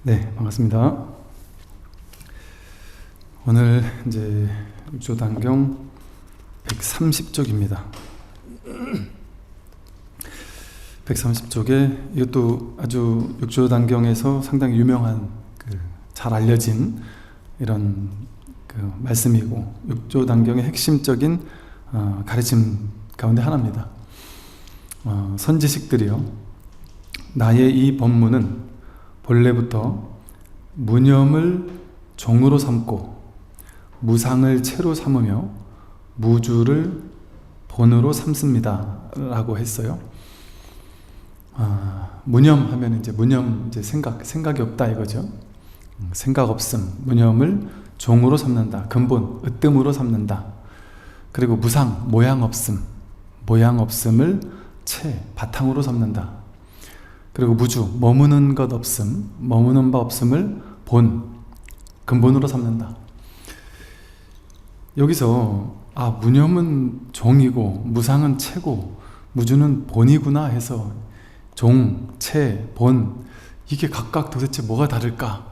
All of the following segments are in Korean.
네, 반갑습니다. 오늘 이제 육조단경 130쪽입니다. 130쪽에 이것도 아주 육조단경에서 상당히 유명한 잘 알려진 이런 말씀이고 육조단경의 핵심적인 가르침 가운데 하나입니다. 선지식들이요, 나의 이 법문은 본래부터 무념을 종으로 삼고 무상을 체로 삼으며 무주를 본으로 삼습니다 라고 했어요. 무념하면 이제 생각이 없다 이거죠. 생각 없음, 무념을 종으로 삼는다, 근본, 으뜸으로 삼는다. 그리고 무상, 모양 없음을 체, 바탕으로 삼는다. 그리고 무주, 머무는 것 없음, 머무는 바 없음을 본, 근본으로 삼는다. 여기서 무념은 종이고 무상은 체고 무주는 본이구나 해서 종, 체, 본, 이게 각각 도대체 뭐가 다를까?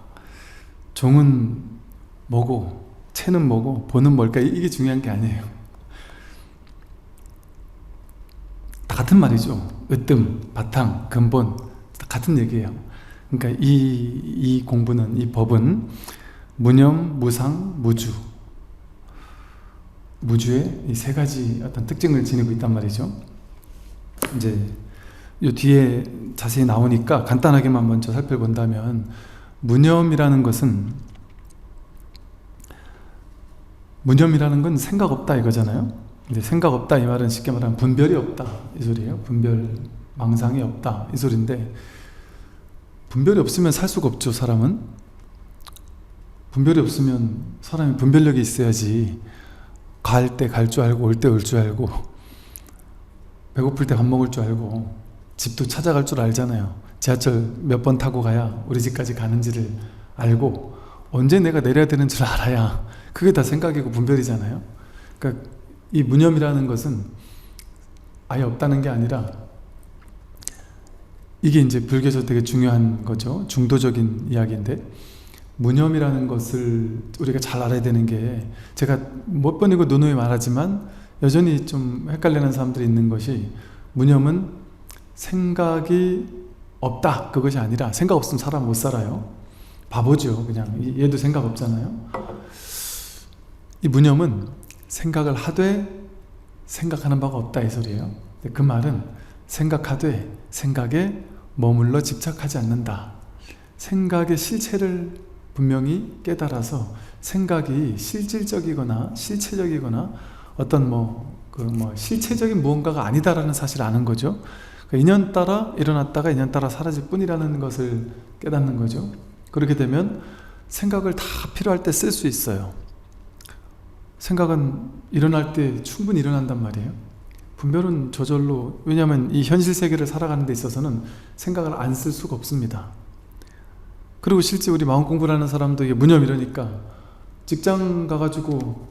종은 뭐고 체는 뭐고 본은 뭘까? 이게 중요한 게 아니에요. 다 같은 말이죠. 으뜸, 바탕, 근본 다 같은 얘기예요. 그러니까 이 공부는, 이 법은 무념, 무상, 무주의 이 세 가지 어떤 특징을 지니고 있단 말이죠. 이제 이 뒤에 자세히 나오니까 간단하게만 먼저 살펴본다면, 무념이라는 건 생각 없다 이거잖아요. 근데 생각 없다 이 말은 쉽게 말하면 분별이 없다 이 소리예요. 분별, 망상이 없다 이 소리인데, 분별이 없으면 살 수가 없죠. 사람은 분별이 없으면, 사람이 분별력이 있어야지 갈 때 갈 줄 알고 올 때 올 줄 알고 배고플 때 밥 먹을 줄 알고 집도 찾아갈 줄 알잖아요. 지하철 몇 번 타고 가야 우리 집까지 가는지를 알고 언제 내가 내려야 되는 줄 알아야, 그게 다 생각이고 분별이잖아요. 그러니까 이 무념이라는 것은 아예 없다는 게 아니라, 이게 이제 불교에서 되게 중요한 거죠. 중도적인 이야기인데, 무념이라는 것을 우리가 잘 알아야 되는 게, 제가 몇 번이고 누누이 말하지만 여전히 좀 헷갈리는 사람들이 있는 것이, 무념은 생각이 없다 그것이 아니라, 생각 없으면 사람 못 살아요. 바보죠. 그냥 얘도 생각 없잖아요. 이 무념은 생각을 하되 생각하는 바가 없다 이 소리예요. 그 말은 생각하되 생각에 머물러 집착하지 않는다. 생각의 실체를 분명히 깨달아서 생각이 실질적이거나 실체적이거나 어떤 실체적인 무언가가 아니다라는 사실을 아는 거죠. 그러니까 인연 따라 일어났다가 인연 따라 사라질 뿐이라는 것을 깨닫는 거죠. 그렇게 되면 생각을 다 필요할 때 쓸 수 있어요. 생각은 일어날 때 충분히 일어난단 말이에요. 분별은 저절로, 왜냐하면 이 현실 세계를 살아가는 데 있어서는 생각을 안 쓸 수가 없습니다. 그리고 실제 우리 마음 공부를 하는 사람도 이게 무념 이러니까, 직장 가가지고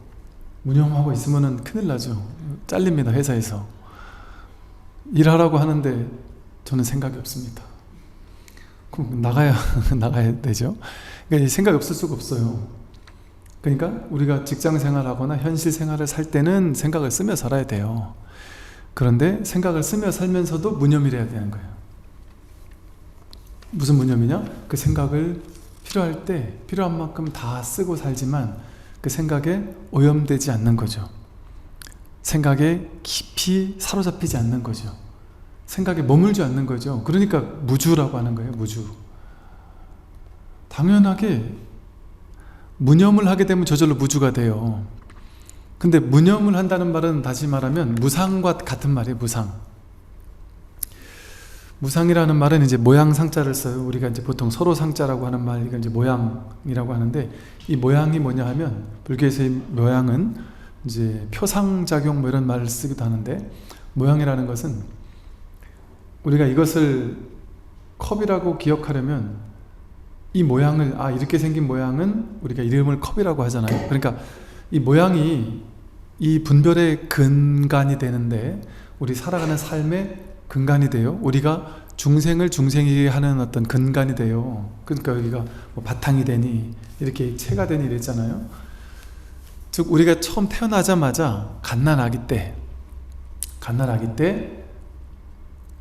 무념하고 있으면 큰일 나죠. 잘립니다. 회사에서 일하라고 하는데 저는 생각이 없습니다. 그럼 나가야 되죠. 그러니까 생각이 없을 수가 없어요. 그러니까 우리가 직장 생활하거나 현실 생활을 살 때는 생각을 쓰며 살아야 돼요. 그런데 생각을 쓰며 살면서도 무념이래야 되는 거예요. 무슨 무념이냐? 그 생각을 필요할 때 필요한 만큼 다 쓰고 살지만 그 생각에 오염되지 않는 거죠. 생각에 깊이 사로잡히지 않는 거죠. 생각에 머물지 않는 거죠. 그러니까 무주라고 하는 거예요. 무주. 당연하게 무념을 하게 되면 저절로 무주가 돼요. 근데 무념을 한다는 말은, 다시 말하면 무상과 같은 말이에요. 무상이라는 말은 이제 모양 상자를 써요. 우리가 이제 보통 서로 상자라고 하는 말, 이건 이제 모양이라고 하는데, 이 모양이 뭐냐 하면, 불교에서의 모양은 이제 표상작용 이런 말을 쓰기도 하는데, 모양이라는 것은 우리가 이것을 컵이라고 기억하려면 이 모양을, 이렇게 생긴 모양은 우리가 이름을 컵이라고 하잖아요. 그러니까 이 모양이 이 분별의 근간이 되는데, 우리 살아가는 삶의 근간이 돼요. 우리가 중생을 중생이게 하는 어떤 근간이 돼요. 그러니까 여기가 뭐 바탕이 되니 이렇게 채가 되니 이랬잖아요. 즉 우리가 처음 태어나자마자 갓난아기 때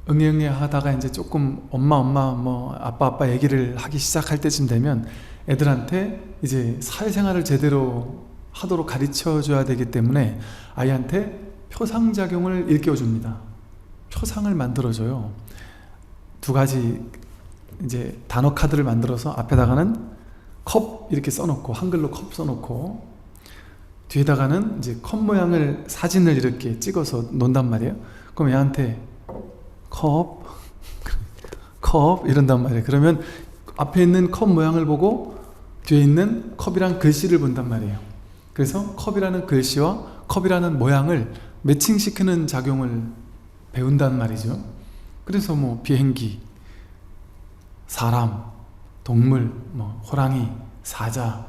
응애응애 하다가 이제 조금 엄마 뭐 아빠 얘기를 하기 시작할 때쯤 되면 애들한테 이제 사회생활을 제대로 하도록 가르쳐 줘야 되기 때문에 아이한테 표상작용을 일깨워 줍니다. 표상을 만들어줘요. 두 가지 이제 단어 카드를 만들어서 앞에다가는 컵 이렇게 써놓고, 한글로 컵 써놓고, 뒤에다가는 이제 컵 모양을 사진을 이렇게 찍어서 놓는단 말이에요. 그럼 얘한테 컵 이런단 말이에요. 그러면 앞에 있는 컵 모양을 보고 뒤에 있는 컵이란 글씨를 본단 말이에요. 그래서 컵이라는 글씨와 컵이라는 모양을 매칭시키는 작용을 배운단 말이죠. 그래서 뭐 비행기, 사람, 동물, 뭐 호랑이, 사자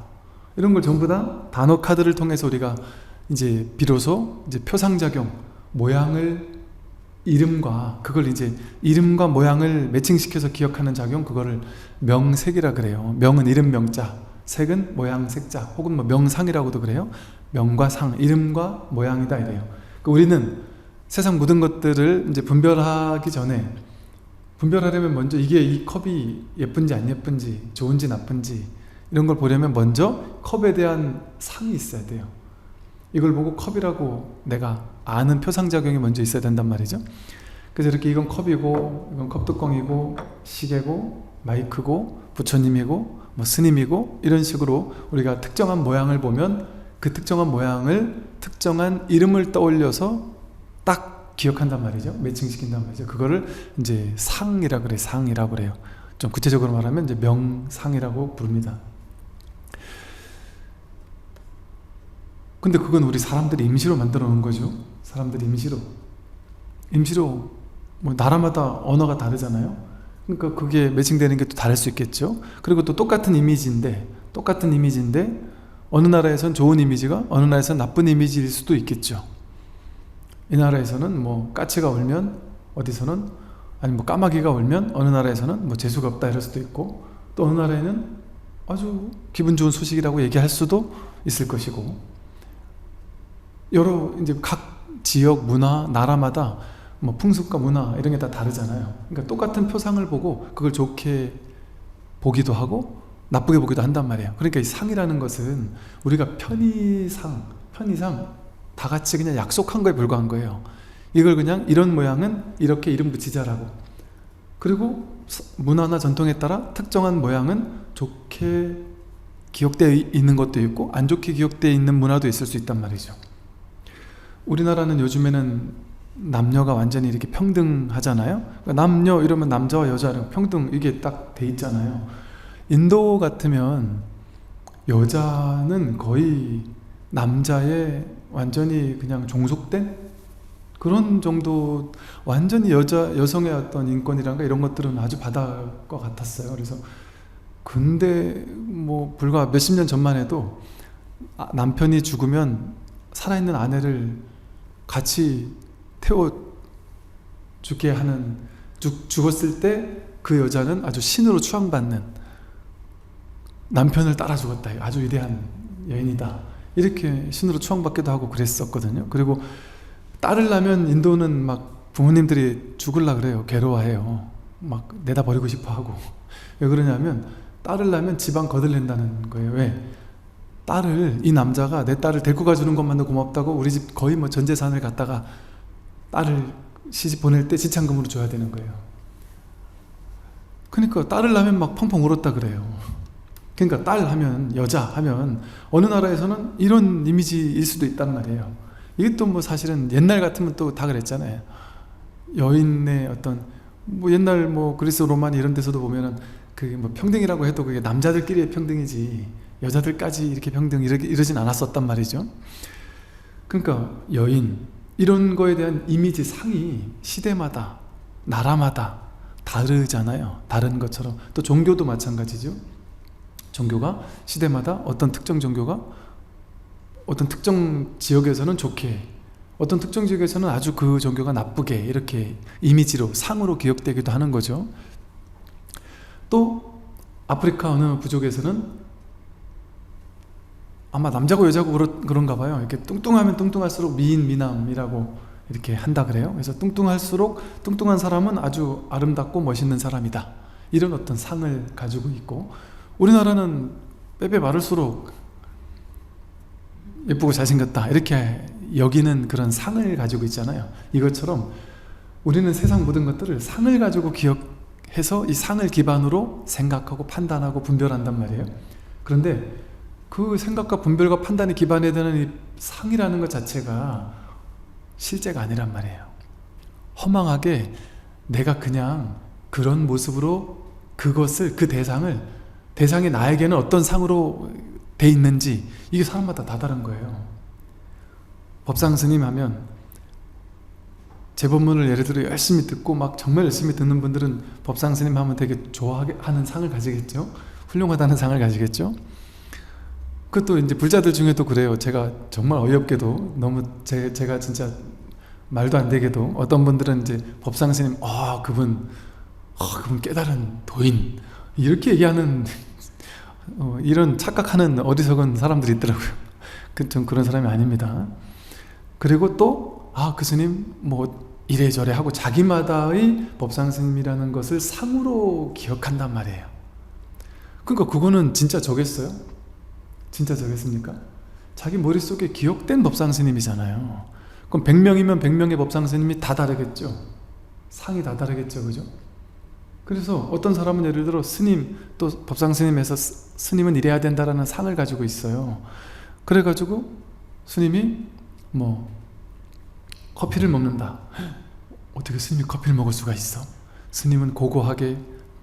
이런 걸 전부 다 단어 카드를 통해서 우리가 이제 비로소 이제 표상작용, 모양을 그걸 이제 이름과 모양을 매칭시켜서 기억하는 작용, 그거를 명색이라 그래요. 명은 이름 명자, 색은 모양 색자, 혹은 뭐 명상이라고도 그래요. 명과 상, 이름과 모양이다 이래요. 우리는 세상 모든 것들을 이제 분별하기 전에, 분별하려면 먼저 이 컵이 예쁜지 안 예쁜지, 좋은지 나쁜지 이런 걸 보려면 먼저 컵에 대한 상이 있어야 돼요. 이걸 보고 컵이라고 내가 아는 표상작용이 먼저 있어야 된단 말이죠. 그래서 이렇게 이건 컵이고, 이건 컵뚜껑이고, 시계고, 마이크고, 부처님이고, 뭐 스님이고, 이런 식으로 우리가 특정한 모양을 보면 그 특정한 모양을 특정한 이름을 떠올려서 딱 기억한단 말이죠. 매칭시킨단 말이죠. 그거를 이제 상이라고 그래요. 상이라고 그래요. 좀 구체적으로 말하면 이제 명상이라고 부릅니다. 근데 그건 우리 사람들이 임시로 만들어 놓은 거죠. 사람들이 임시로 뭐 나라마다 언어가 다르잖아요. 그러니까 그게 매칭되는 게 또 다를 수 있겠죠. 그리고 또 똑같은 이미지인데 어느 나라에선 좋은 이미지가 어느 나라에선 나쁜 이미지일 수도 있겠죠. 이 나라에서는 뭐 까치가 울면, 어디서는 아니 뭐 까마귀가 울면 어느 나라에서는 뭐 재수가 없다 이럴 수도 있고, 또 어느 나라에는 아주 기분 좋은 소식이라고 얘기할 수도 있을 것이고, 여러 이제 각 지역 문화, 나라마다 뭐 풍습과 문화 이런 게 다 다르잖아요. 그러니까 똑같은 표상을 보고 그걸 좋게 보기도 하고 나쁘게 보기도 한단 말이에요. 그러니까 이 상이라는 것은 우리가 편의상 다 같이 그냥 약속한 거에 불과한 거예요. 이걸 그냥 이런 모양은 이렇게 이름 붙이자라고. 그리고 문화나 전통에 따라 특정한 모양은 좋게 기억되어 있는 것도 있고 안 좋게 기억되어 있는 문화도 있을 수 있단 말이죠. 우리나라는 요즘에는 남녀가 완전히 이렇게 평등하잖아요. 그러니까 남녀 이러면 남자와 여자 평등 이게 딱 돼 있잖아요. 인도 같으면 여자는 거의 남자의 완전히 그냥 종속된 그런 정도, 완전히 여성의 어떤 인권이란가 이런 것들은 아주 바다일 것 같았어요. 그래서 근데 뭐 불과 몇십 년 전만 해도 남편이 죽으면 살아있는 아내를 같이 태워 죽게 하는, 죽었을 때 그 여자는 아주 신으로 추앙받는, 남편을 따라 죽었다, 아주 위대한 여인이다, 이렇게 신으로 추앙받기도 하고 그랬었거든요. 그리고 딸을 낳으면 인도는 막 부모님들이 죽을라 그래요. 괴로워해요. 막 내다 버리고 싶어 하고. 왜 그러냐면 딸을 낳으면 집안 거들낸다는 거예요. 왜? 이 남자가 내 딸을 데리고 가주는 것만도 고맙다고 우리 집 거의 뭐 전 재산을 갖다가 딸을 시집 보낼 때 지참금으로 줘야 되는 거예요. 그러니까 딸을 낳으면 막 펑펑 울었다 그래요. 그러니까 딸 하면, 여자 하면 어느 나라에서는 이런 이미지일 수도 있단 말이에요. 이게 또 뭐 사실은 옛날 같으면 또 다 그랬잖아요. 여인의 어떤 뭐 옛날 뭐 그리스 로마 이런 데서도 보면은 그 뭐 평등이라고 해도 그게 남자들끼리의 평등이지 여자들까지 이렇게 평등 이러진 않았었단 말이죠. 그러니까 여인 이런 거에 대한 이미지 상이 시대마다 나라마다 다르잖아요. 다른 것처럼 또 종교도 마찬가지죠. 종교가 시대마다 어떤 특정 종교가 어떤 특정 지역에서는 좋게, 어떤 특정 지역에서는 아주 그 종교가 나쁘게 이렇게 이미지로 상으로 기억되기도 하는 거죠. 또 아프리카 어느 부족에서는 아마 남자고 여자고 그런가 봐요. 이렇게 뚱뚱하면 뚱뚱할수록 미인 미남이라고 이렇게 한다 그래요. 그래서 뚱뚱할수록 뚱뚱한 사람은 아주 아름답고 멋있는 사람이다, 이런 어떤 상을 가지고 있고, 우리나라는 빼빼 마를수록 예쁘고 잘생겼다 이렇게 여기는 그런 상을 가지고 있잖아요. 이것처럼 우리는 세상 모든 것들을 상을 가지고 기억해서 이 상을 기반으로 생각하고 판단하고 분별한단 말이에요. 그런데 그 생각과 분별과 판단이 기반이 되는 이 상이라는 것 자체가 실제가 아니란 말이에요. 허망하게 내가 그냥 그런 모습으로 그것을, 그 대상이 나에게는 어떤 상으로 돼 있는지, 이게 사람마다 다 다른 거예요. 법상 스님 하면 제 법문을 예를 들어 열심히 듣고 막 정말 열심히 듣는 분들은 법상 스님 하면 되게 좋아하는 상을 가지겠죠. 훌륭하다는 상을 가지겠죠. 그것도 이제 불자들 중에도 그래요. 제가 정말 어이없게도 너무 제가 진짜 말도 안 되게도 어떤 분들은 이제 법상 스님, 그분 깨달은 도인, 이렇게 얘기하는 이런 착각하는 어리석은 사람들이 있더라고요. 전 그런 사람이 아닙니다. 그리고 또 그 스님 뭐 이래저래 하고 자기마다의 법상 스님이라는 것을 상으로 기억한단 말이에요. 그러니까 그거는 진짜 저겠어요? 진짜 저겠습니까? 자기 머릿속에 기억된 법상 스님이잖아요. 그럼 100명이면 100명의 법상 스님이 다 다르겠죠. 상이 다 다르겠죠, 그죠? 그래서 어떤 사람은 예를 들어 스님, 또 법상 스님에서 스님은 이래야 된다라는 상을 가지고 있어요. 그래가지고 스님이 뭐 커피를 먹는다. 어떻게 스님이 커피를 먹을 수가 있어? 스님은 고고하게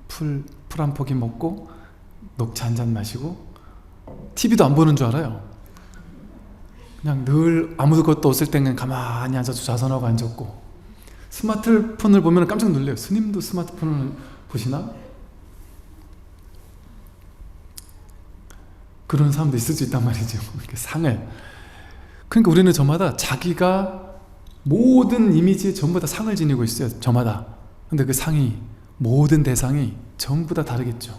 풀 한 포기 먹고 녹차 한 잔 마시고 TV도 안 보는 줄 알아요. 그냥 늘 아무것도 없을 때는 가만히 앉아서 좌선하고 앉았고, 스마트폰을 보면 깜짝 놀래요. 스님도 스마트폰을 보시나? 그런 사람도 있을 수 있단 말이죠. 이렇게 상을. 그러니까 우리는 저마다 자기가 모든 이미지에 전부 다 상을 지니고 있어요. 저마다. 근데 그 상이, 모든 대상이 전부 다 다르겠죠.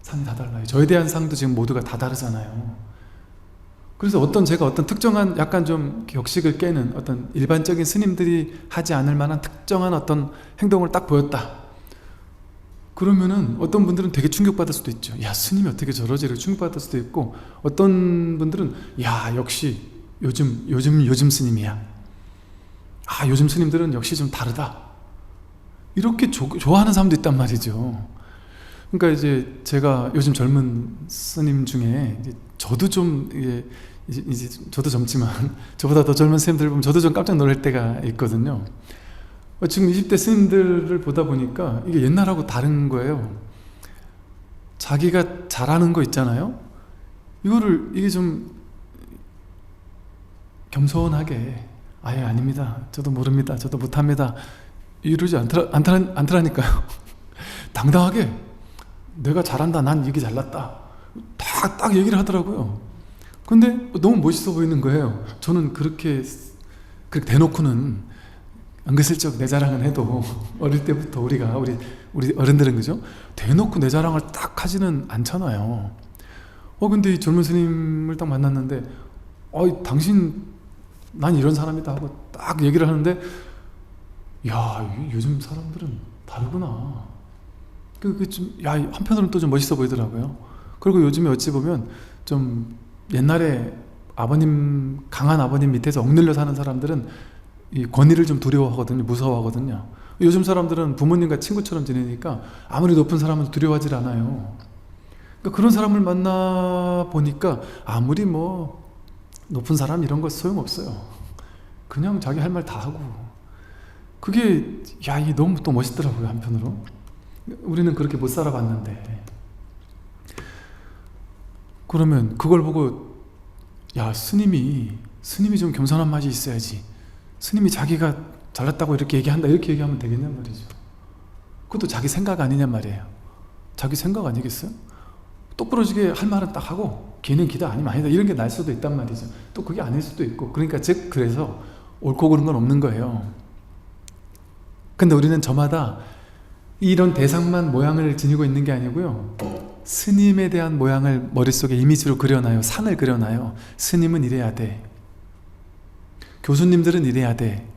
상이 다 달라요. 저에 대한 상도 지금 모두가 다 다르잖아요. 그래서 제가 어떤 특정한 약간 좀 격식을 깨는 어떤 일반적인 스님들이 하지 않을 만한 특정한 어떤 행동을 딱 보였다. 그러면은 어떤 분들은 되게 충격받을 수도 있죠. 야, 스님이 어떻게 저러지? 이렇게 충격받을 수도 있고, 어떤 분들은 야, 역시 요즘 스님이야. 요즘 스님들은 역시 좀 다르다. 이렇게 좋아하는 사람도 있단 말이죠. 그러니까 이제 제가 요즘 젊은 스님 중에 저도 좀 이제 저도 젊지만 저보다 더 젊은 스님들 보면 저도 좀 깜짝 놀랄 때가 있거든요. 지금 20대 스님들을 보다 보니까 이게 옛날하고 다른 거예요. 자기가 잘하는 거 있잖아요. 이게 좀 겸손하게, 아닙니다. 저도 모릅니다. 저도 못합니다. 이러지 않더라니까요. 당당하게 내가 잘한다, 난 이게 잘났다, 딱 얘기를 하더라고요. 근데 너무 멋있어 보이는 거예요. 저는 그렇게 대놓고는 은근슬쩍 내 자랑은 해도 어릴 때부터 우리 어른들은, 그죠? 대놓고 내 자랑을 딱 하지는 않잖아요. 근데 이 젊은 스님을 딱 만났는데 당신, 난 이런 사람이다 하고 딱 얘기를 하는데, 야, 요즘 사람들은 다르구나. 한편으로는 또 좀 멋있어 보이더라고요. 그리고 요즘에 어찌 보면 좀 옛날에 강한 아버님 밑에서 억눌려 사는 사람들은 이 권위를 좀 두려워하거든요. 무서워하거든요. 요즘 사람들은 부모님과 친구처럼 지내니까 아무리 높은 사람은 두려워하지 않아요. 그러니까 그런 사람을 만나 보니까 아무리 뭐 높은 사람 이런 거 소용없어요. 그냥 자기 할 말 다 하고. 그게 이게 너무 또 멋있더라고요, 한편으로. 우리는 그렇게 못 살아봤는데. 그러면 그걸 보고, 스님이 좀 겸손한 맛이 있어야지, 스님이 자기가 잘났다고 이렇게 얘기한다, 이렇게 얘기하면 되겠냔 말이죠. 그것도 자기 생각 아니냔 말이에요. 자기 생각 아니겠어요? 똑부러지게 할 말은 딱 하고 걔는 기다 아니면 아니다 이런 게 날 수도 있단 말이죠. 또 그게 아닐 수도 있고, 그러니까 즉 그래서 옳고 그른 건 없는 거예요. 근데 우리는 저마다 이런 대상만 모양을 지니고 있는 게 아니고요, 스님에 대한 모양을 머릿속에 이미지로 그려놔요. 산을 그려놔요. 스님은 이래야 돼, 교수님들은 이래야 돼,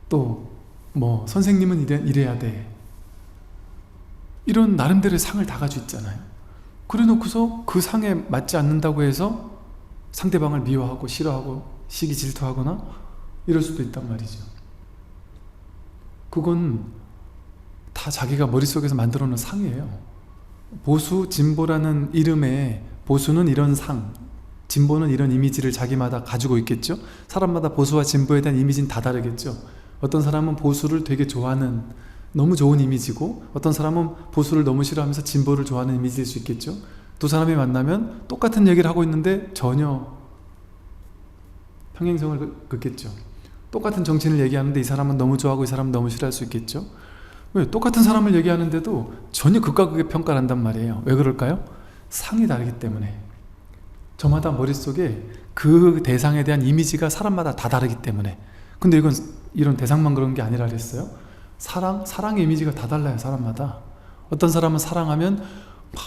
또 뭐 선생님은 이래야 돼, 이런 나름대로의 상을 다 가지고 있잖아요. 그래 놓고서 그 상에 맞지 않는다고 해서 상대방을 미워하고 싫어하고 시기 질투하거나 이럴 수도 있단 말이죠. 그건 다 자기가 머릿속에서 만들어 놓은 상이에요. 보수, 진보라는 이름에 보수는 이런 상, 진보는 이런 이미지를 자기마다 가지고 있겠죠. 사람마다 보수와 진보에 대한 이미지는 다 다르겠죠. 어떤 사람은 보수를 되게 좋아하는 너무 좋은 이미지고, 어떤 사람은 보수를 너무 싫어하면서 진보를 좋아하는 이미지일 수 있겠죠. 두 사람이 만나면 똑같은 얘기를 하고 있는데 전혀 평행성을 긋겠죠. 똑같은 정치인을 얘기하는데 이 사람은 너무 좋아하고 이 사람은 너무 싫어할 수 있겠죠. 왜? 똑같은 사람을 얘기하는데도 전혀 극과 극의 평가를 한단 말이에요. 왜 그럴까요? 상이 다르기 때문에. 저마다 머릿속에 그 대상에 대한 이미지가 사람마다 다 다르기 때문에. 근데 이건 이런 대상만 그런 게 아니라 그랬어요. 사랑의 이미지가 다 달라요, 사람마다. 어떤 사람은 사랑하면 막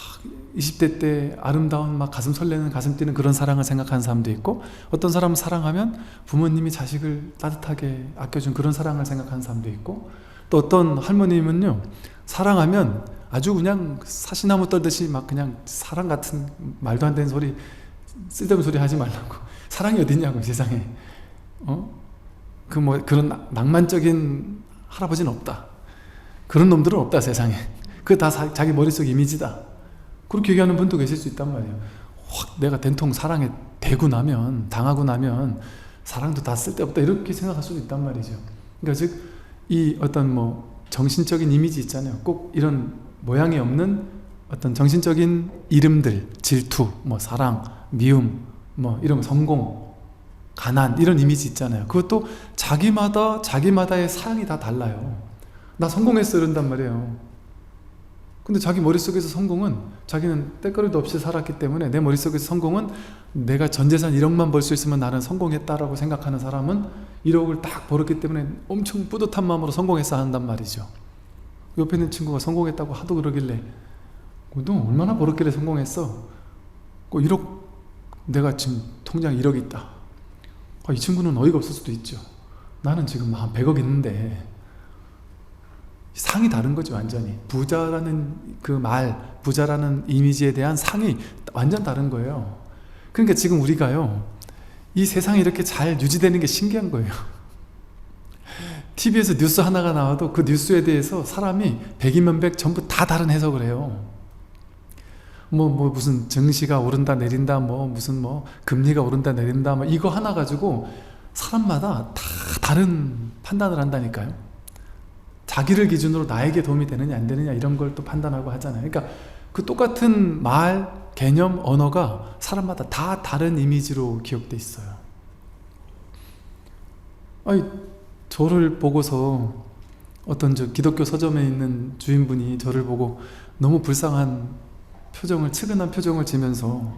20대 때 아름다운 막 가슴 설레는 가슴 뛰는 그런 사랑을 생각하는 사람도 있고, 어떤 사람은 사랑하면 부모님이 자식을 따뜻하게 아껴준 그런 사랑을 생각하는 사람도 있고, 또 어떤 할머님은요, 사랑하면 아주 그냥 사시나무 떨듯이 막 그냥 사랑 같은 말도 안 되는 소리, 쓸데없는 소리 하지 말라고. 사랑이 어딨냐고 세상에. 그 뭐 그런 낭만적인 할아버지는 없다, 그런 놈들은 없다 세상에. 그거 다 자기 머릿속 이미지다, 그렇게 얘기하는 분도 계실 수 있단 말이에요. 확 내가 된통 사랑에 대고 나면, 당하고 나면 사랑도 다 쓸데없다 이렇게 생각할 수도 있단 말이죠. 그러니까 즉 이 어떤 뭐 정신적인 이미지 있잖아요. 꼭 이런 모양이 없는 어떤 정신적인 이름들, 질투, 뭐 사랑, 미움, 뭐 이런 성공, 가난, 이런 이미지 있잖아요. 그것도 자기마다의 사양이 다 달라요. 나 성공했어 이런단 말이에요. 근데 자기 머릿속에서 성공은, 자기는 때거리도 없이 살았기 때문에 내 머릿속에서 성공은 내가 전 재산 1억만 벌 수 있으면 나는 성공했다라고 생각하는 사람은 1억을 딱 벌었기 때문에 엄청 뿌듯한 마음으로 성공했어 한단 말이죠. 옆에 있는 친구가 성공했다고 하도 그러길래, 너 얼마나 벌었길래 성공했어? 1억, 내가 지금 통장 1억 있다. 이 친구는 어이가 없을 수도 있죠. 나는 지금 한 100억 있는데. 상이 다른 거죠, 완전히. 부자라는 그 말, 부자라는 이미지에 대한 상이 완전 다른 거예요. 그러니까 지금 우리가요, 이 세상이 이렇게 잘 유지되는 게 신기한 거예요. TV에서 뉴스 하나가 나와도 그 뉴스에 대해서 사람이 백이면 백 전부 다 다른 해석을 해요. 뭐 무슨 증시가 오른다 내린다, 무슨 금리가 오른다 내린다, 이거 하나 가지고 사람마다 다 다른 판단을 한다니까요. 자기를 기준으로 나에게 도움이 되느냐 안 되느냐 이런 걸 또 판단하고 하잖아요. 그러니까 그 똑같은 말, 개념, 언어가 사람마다 다 다른 이미지로 기억돼 있어요. 저를 보고서 어떤 기독교 서점에 있는 주인분이 저를 보고 너무 불쌍한 표정을, 측은한 표정을 지면서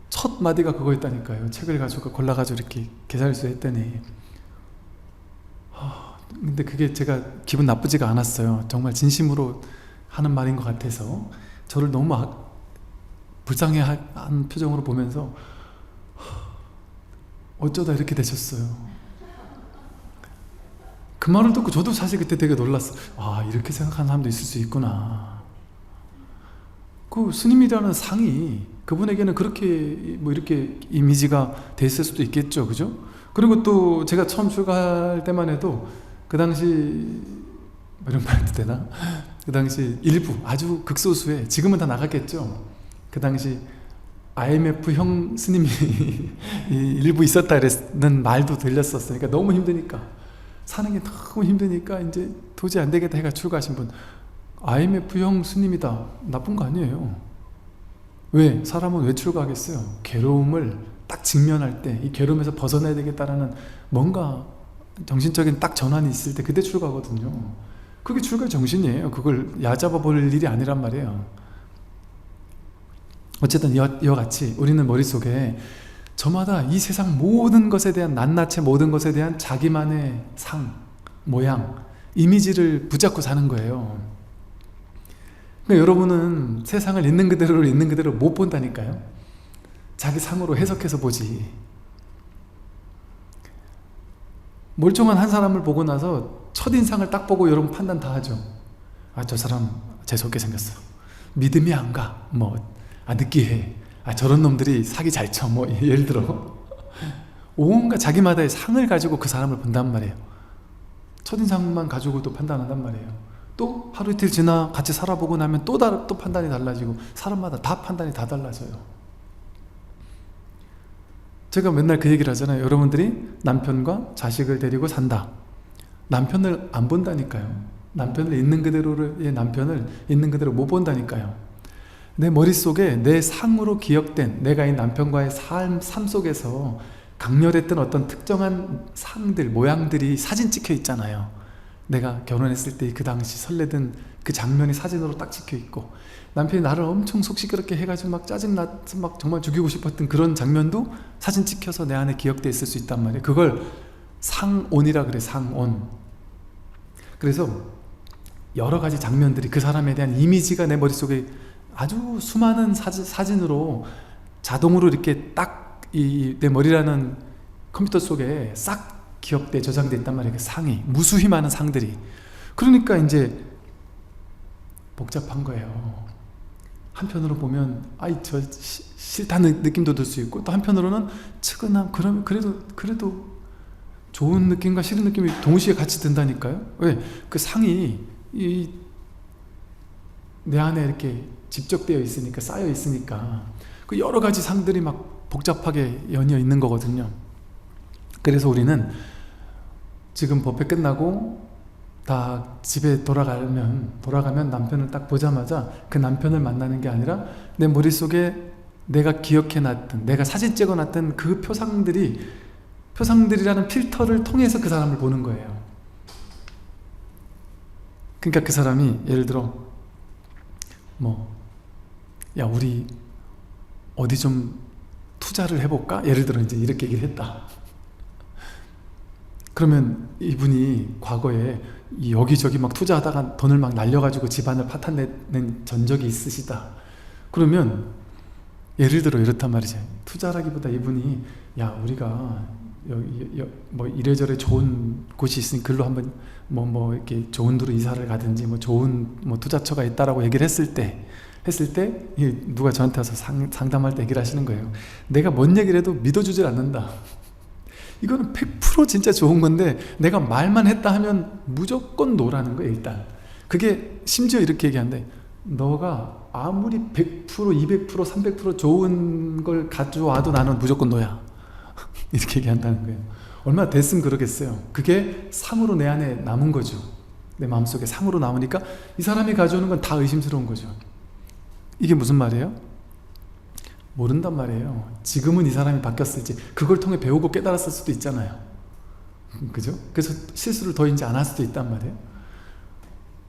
첫 마디가 그거였다니까요. 책을 가지고 골라가지고 이렇게 계산서 했더니, 근데 그게 제가 기분 나쁘지가 않았어요. 정말 진심으로 하는 말인 것 같아서 저를 너무 불쌍해한 표정으로 보면서 어쩌다 이렇게 되셨어요. 그 말을 듣고 저도 사실 그때 되게 놀랐어요. 이렇게 생각하는 사람도 있을 수 있구나. 그 스님이라는 상이 그분에게는 그렇게 이렇게 이미지가 돼 있을 수도 있겠죠, 그죠? 그리고 또 제가 처음 출가할 때만 해도 그 당시 이런 말 해도 되나? 그 당시 일부, 아주 극소수의, 지금은 다 나갔겠죠. 그 당시 IMF형 스님이 일부 있었다 그랬는 말도 들렸었어요. 그러니까 너무 힘드니까, 사는 게 너무 힘드니까 이제 도저히 안 되겠다 해가 출가하신 분, IMF형 스님이다, 나쁜 거 아니에요. 왜? 사람은 왜 출가하겠어요? 괴로움을 딱 직면할 때, 이 괴로움에서 벗어나야 되겠다라는 뭔가 정신적인 딱 전환이 있을 때 그때 출가하거든요. 그게 출가 정신이에요. 그걸 얕잡아 볼 일이 아니란 말이에요. 어쨌든 이와 같이 우리는 머릿속에 저마다 이 세상 모든 것에 대한 낱낱이 모든 것에 대한 자기만의 상, 모양, 이미지를 붙잡고 사는 거예요. 그러니까 여러분은 세상을 있는 그대로 못 본다니까요. 자기 상으로 해석해서 보지. 멀쩡한 한 사람을 보고 나서 첫인상을 딱 보고 여러분 판단 다 하죠. 아, 저 사람 재수없게 생겼어. 믿음이 안 가. 느끼해. 아, 저런 놈들이 사기 잘 쳐. 예를 들어. 온갖 자기마다의 상을 가지고 그 사람을 본단 말이에요. 첫인상만 가지고도 판단한단 말이에요. 또 하루 이틀 지나 같이 살아보고 나면 또 판단이 달라지고 사람마다 다 판단이 다 달라져요. 제가 맨날 그 얘기를 하잖아요. 여러분들이 남편과 자식을 데리고 산다. 남편을 안 본다니까요. 남편을 있는 그대로의 남편을 있는 그대로 못 본다니까요. 내 머릿속에 내 상으로 기억된 내가 이 남편과의 삶 속에서 강렬했던 어떤 특정한 상들, 모양들이 사진 찍혀 있잖아요. 내가 결혼했을 때 그 당시 설레던 그 장면이 사진으로 딱 찍혀 있고, 남편이 나를 엄청 속 시끄럽게 해가지고 막 짜증나서 막 정말 죽이고 싶었던 그런 장면도 사진 찍혀서 내 안에 기억되어 있을 수 있단 말이에요. 그걸 상온이라 그래. 상온. 그래서 여러 가지 장면들이, 그 사람에 대한 이미지가 내 머릿속에 아주 수많은 사진으로 자동으로 이렇게 딱 내 머리라는 컴퓨터 속에 싹 기억돼 저장돼 있단 말이에요. 그 상이, 무수히 많은 상들이. 그러니까 이제 복잡한 거예요. 한편으로 보면 저 싫다는 느낌도 들 수 있고, 또 한편으로는 측은함, 그래도 좋은 느낌과 싫은 느낌이 동시에 같이 든다니까요. 왜? 그 상이 내 안에 이렇게 집적되어 있으니까, 쌓여 있으니까 그 여러 가지 상들이 막 복잡하게 연이어 있는 거거든요. 그래서 우리는 지금 법회 끝나고 다 집에 돌아가면 남편을 딱 보자마자 그 남편을 만나는 게 아니라 내 머릿속에 내가 기억해놨던, 내가 사진 찍어놨던 그 표상들이라는 필터를 통해서 그 사람을 보는 거예요. 그러니까 그 사람이 예를 들어 야, 우리 어디 좀 투자를 해볼까? 예를 들어 이제 이렇게 얘기를 했다. 그러면 이분이 과거에 여기저기 막 투자하다가 돈을 막 날려가지고 집안을 파탄낸 전적이 있으시다. 그러면 예를 들어 이렇단 말이죠. 투자라기보다 이분이, 야, 우리가 이래저래 좋은 곳이 있으니 글로 한번 이렇게 좋은 데로 이사를 가든지 좋은 투자처가 있다라고 얘기를 했을 때 누가 저한테 와서 상담할 때 얘기를 하시는 거예요. 내가 뭔 얘기를 해도 믿어주질 않는다. 이거는 100% 진짜 좋은 건데 내가 말만 했다 하면 무조건 노라는 거예요. 일단 그게 심지어 이렇게 얘기한대. 너가 아무리 100%, 200%, 300% 좋은 걸 가져와도 나는 무조건 노야. 이렇게 얘기한다는 거예요. 얼마나 됐으면 그러겠어요. 그게 상으로 내 안에 남은 거죠. 내 마음속에 상으로 남으니까 이 사람이 가져오는 건 다 의심스러운 거죠. 이게 무슨 말이에요? 모른단 말이에요. 지금은 이 사람이 바뀌었을지 그걸 통해 배우고 깨달았을 수도 있잖아요. 그죠? 그래서 실수를 더 이제 안 할 수도 있단 말이에요.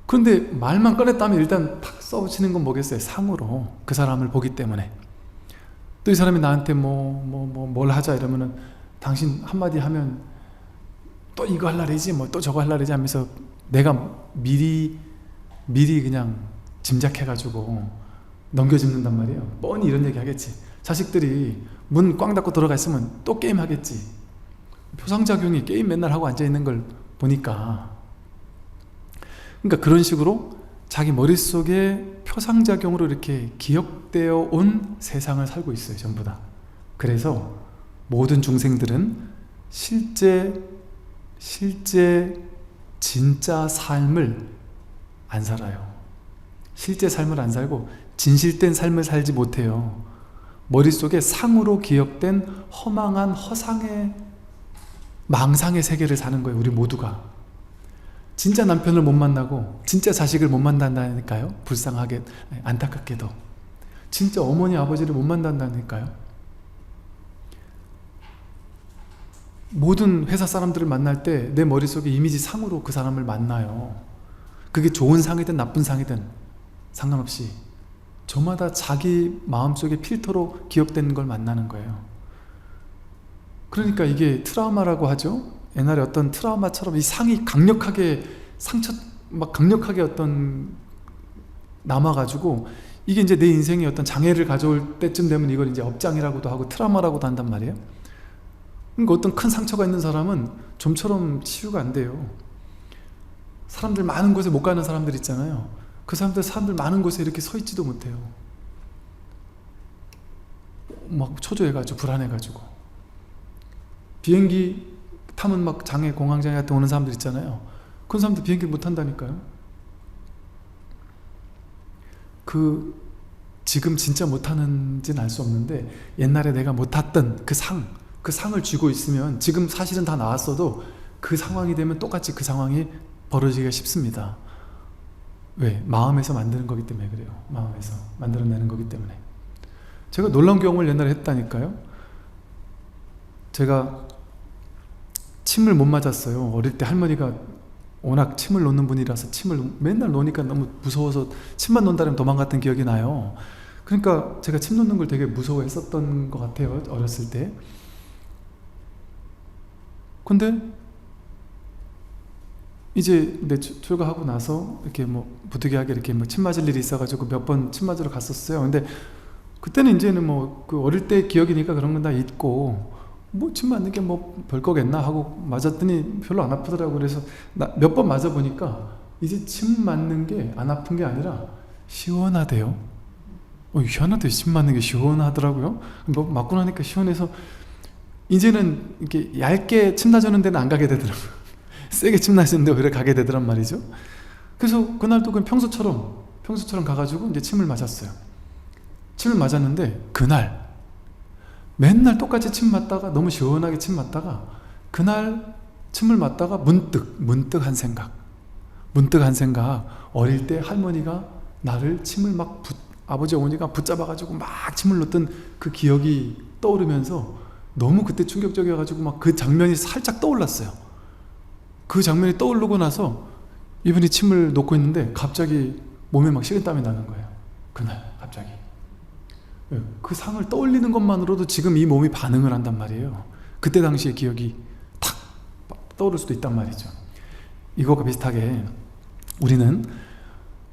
그런데 말만 꺼냈다면 일단 탁 써붙이는 건 뭐겠어요? 상으로 그 사람을 보기 때문에. 또 이 사람이 나한테 뭘 하자 이러면은 당신 한마디 하면 또 이거 할라리지 또 저거 할라리지 하면서 내가 미리 그냥 짐작해가지고 넘겨짚는단 말이에요. 뻔히 이런 얘기 하겠지. 자식들이 문 꽝 닫고 들어가 있으면 또 게임 하겠지. 표상작용이 게임 맨날 하고 앉아있는 걸 보니까. 그러니까 그런 식으로 자기 머릿속에 표상작용으로 이렇게 기억되어 온 세상을 살고 있어요. 전부 다. 그래서 모든 중생들은 실제 진짜 삶을 안 살아요. 실제 삶을 안 살고 진실된 삶을 살지 못해요. 머릿속에 상으로 기억된 허망한 허상의 망상의 세계를 사는 거예요. 우리 모두가. 진짜 남편을 못 만나고 진짜 자식을 못 만난다니까요. 불쌍하게, 안타깝게도 진짜 어머니 아버지를 못 만난다니까요. 모든 회사 사람들을 만날 때 내 머릿속에 이미지 상으로 그 사람을 만나요. 그게 좋은 상이든 나쁜 상이든 상관없이 저마다 자기 마음속의 필터로 기억되는 걸 만나는 거예요. 그러니까 이게 트라우마라고 하죠. 옛날에 어떤 트라우마처럼 이 상이 강력하게 강력하게 어떤 남아가지고 이게 이제 내 인생에 어떤 장애를 가져올 때쯤 되면 이걸 이제 업장이라고도 하고 트라우마라고도 한단 말이에요. 그러니까 어떤 큰 상처가 있는 사람은 좀처럼 치유가 안 돼요. 사람들 많은 곳에 못 가는 사람들 있잖아요. 그 사람들 많은 곳에 이렇게 서 있지도 못해요. 막 초조해가지고 불안해가지고. 비행기 타면 막 공황장애 같은 오는 사람들 있잖아요. 그런 사람들 비행기를 못 탄다니까요. 지금 진짜 못하는지는 알 수 없는데 옛날에 내가 못 탔던 그 상을 쥐고 있으면 지금 사실은 다 나았어도 그 상황이 되면 똑같이 그 상황이 벌어지기가 쉽습니다. 왜? 마음에서 만드는 거기 때문에 그래요. 마음에서 만들어내는 거기 때문에. 제가 놀라운 경험을 옛날에 했다니까요. 제가 침을 못 맞았어요. 어릴 때 할머니가 워낙 침을 놓는 분이라서 침을 맨날 놓으니까 너무 무서워서 침만 놓는다면 도망갔던 기억이 나요. 그러니까 제가 침 놓는 걸 되게 무서워했었던 것 같아요. 어렸을 때. 근데 이제 출가하고 나서 이렇게 뭐 부득이하게 이렇게 뭐 침 맞을 일이 있어가지고 몇 번 침 맞으러 갔었어요. 근데 그때는 이제는 뭐 그 어릴 때 기억이니까 그런 건 다 잊고 뭐 침 맞는 게 뭐 별 거겠나 하고 맞았더니 별로 안 아프더라고. 그래서 몇 번 맞아 보니까 이제 침 맞는 게 안 아픈 게 아니라 시원하대요. 희한하대. 침 맞는 게 시원하더라고요. 뭐 맞고 나니까 시원해서 이제는 이렇게 얇게 침 놔주는 데는 안 가게 되더라고요. 세게 침 놔주는데 오히려 가게 되더란 말이죠. 그래서 그날도 그냥 평소처럼 가가지고 이제 침을 맞았어요. 침을 맞았는데 그날 맨날 똑같이 침 맞다가 너무 시원하게 침 맞다가 그날 침을 맞다가 문득 한 생각. 어릴 때 할머니가 나를 침을 아버지 어머니가 붙잡아가지고 막 침을 놓던 그 기억이 떠오르면서 너무 그때 충격적이어가지고 막 그 장면이 살짝 떠올랐어요. 그 장면이 떠오르고 나서 이분이 침을 놓고 있는데 갑자기 몸에 막 식은땀이 나는 거예요. 그날 갑자기. 그 상을 떠올리는 것만으로도 지금 이 몸이 반응을 한단 말이에요. 그때 당시의 기억이 탁 떠오를 수도 있단 말이죠. 이거와 비슷하게 우리는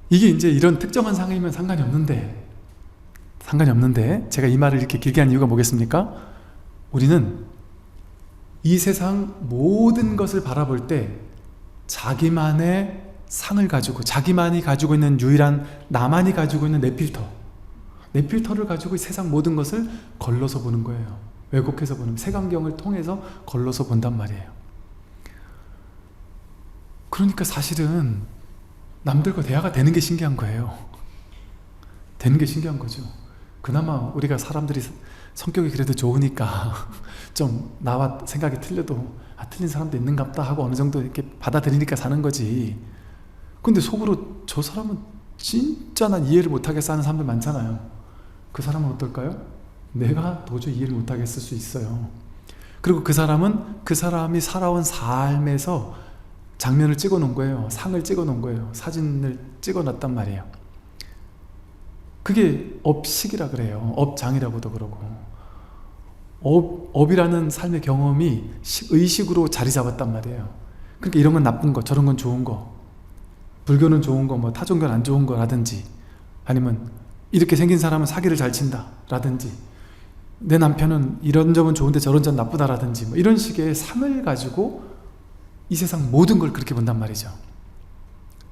이게 이제 이런 특정한 상이면 상관이 없는데 제가 이 말을 이렇게 길게 한 이유가 뭐겠습니까? 우리는 이 세상 모든 것을 바라볼 때 자기만의 상을 가지고 자기만이 가지고 있는 유일한 나만이 가지고 있는 내 필터를 가지고 이 세상 모든 것을 걸러서 보는 거예요. 왜곡해서 보는, 색안경을 통해서 걸러서 본단 말이에요. 그러니까 사실은 남들과 대화가 되는 게 신기한 거예요. 되는 게 신기한 거죠. 그나마 우리가 사람들이 성격이 그래도 좋으니까 좀 나와 생각이 틀려도 틀린 사람도 있는갑다 하고 어느 정도 이렇게 받아들이니까 사는 거지. 근데 속으로 저 사람은 진짜 난 이해를 못하겠어 하는 사람들 많잖아요. 그 사람은 어떨까요? 내가 도저히 이해를 못하겠을 수 있어요. 그리고 그 사람이 살아온 삶에서 장면을 찍어 놓은 거예요. 상을 찍어 놓은 거예요. 사진을 찍어 놨단 말이에요. 그게 업식이라 그래요. 업장이라고도 그러고. 업이라는 삶의 경험이 의식으로 자리 잡았단 말이에요. 그러니까 이런 건 나쁜 거, 저런 건 좋은 거, 불교는 좋은 거, 뭐 타종교는 안 좋은 거라든지, 아니면 이렇게 생긴 사람은 사기를 잘 친다 라든지, 내 남편은 이런 점은 좋은데 저런 점은 나쁘다라든지, 뭐 이런 식의 상을 가지고 이 세상 모든 걸 그렇게 본단 말이죠.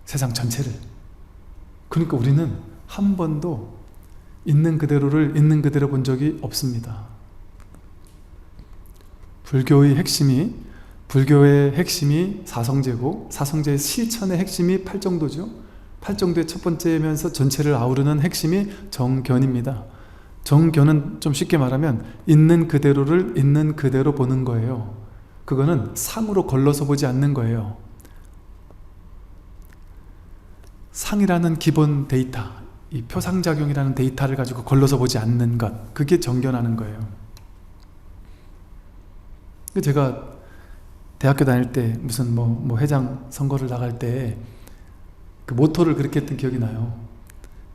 세상 전체를. 그러니까 우리는 한 번도 있는 그대로를 있는 그대로 본 적이 없습니다. 불교의 핵심이 사성제고, 사성제의 실천의 핵심이 팔정도죠. 팔정도의 첫 번째면서 전체를 아우르는 핵심이 정견입니다. 정견은 좀 쉽게 말하면 있는 그대로를 있는 그대로 보는 거예요. 그거는 상으로 걸러서 보지 않는 거예요. 상이라는 기본 데이터, 이 표상작용이라는 데이터를 가지고 걸러서 보지 않는 것, 그게 정견하는 거예요. 제가 대학교 다닐 때 무슨 뭐 회장 선거를 나갈 때 그 모토를 그렇게 했던 기억이 나요.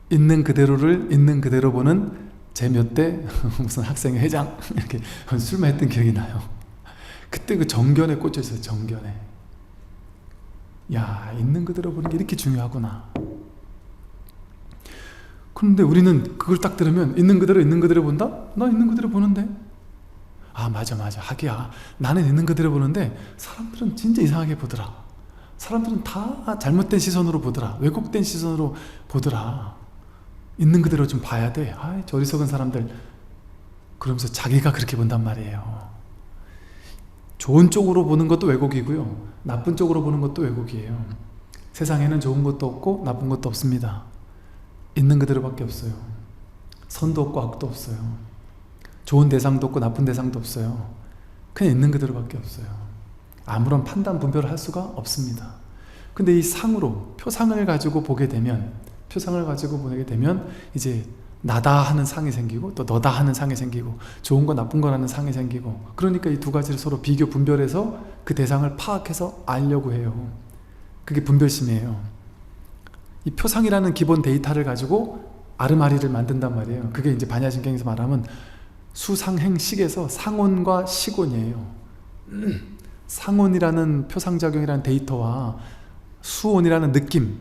있는 그대로를 있는 그대로 보는 제 몇 대 무슨 학생회 회장 이렇게 술만 했던 기억이 나요. 그때 그 정견에 꽂혀 있어요. 정견에. 야, 있는 그대로 보는 게 이렇게 중요하구나. 그런데 우리는 그걸 딱 들으면 있는 그대로 본다? 나 있는 그대로 보는데. 아, 맞아 하기야, 나는 있는 그대로 보는데 사람들은 진짜 이상하게 보더라. 사람들은 다 잘못된 시선으로 보더라. 왜곡된 시선으로 보더라. 있는 그대로 좀 봐야 돼. 아, 저 어리석은 사람들. 그러면서 자기가 그렇게 본단 말이에요. 좋은 쪽으로 보는 것도 왜곡이고요, 나쁜 쪽으로 보는 것도 왜곡이에요. 세상에는 좋은 것도 없고 나쁜 것도 없습니다. 있는 그대로밖에 없어요. 선도 없고 악도 없어요. 좋은 대상도 없고 나쁜 대상도 없어요. 그냥 있는 그대로밖에 없어요. 아무런 판단 분별을 할 수가 없습니다. 근데 이 상으로 표상을 가지고 보게 되면 이제 나다 하는 상이 생기고 또 너다 하는 상이 생기고 좋은 거 나쁜 거라는 상이 생기고, 그러니까 이 두 가지를 서로 비교 분별해서 그 대상을 파악해서 알려고 해요. 그게 분별심이에요. 이 표상이라는 기본 데이터를 가지고 아르마리를 만든단 말이에요. 그게 이제 반야신경에서 말하면 수상행식에서 상온과 식온이에요. 상온이라는 표상작용이라는 데이터와 수온이라는 느낌,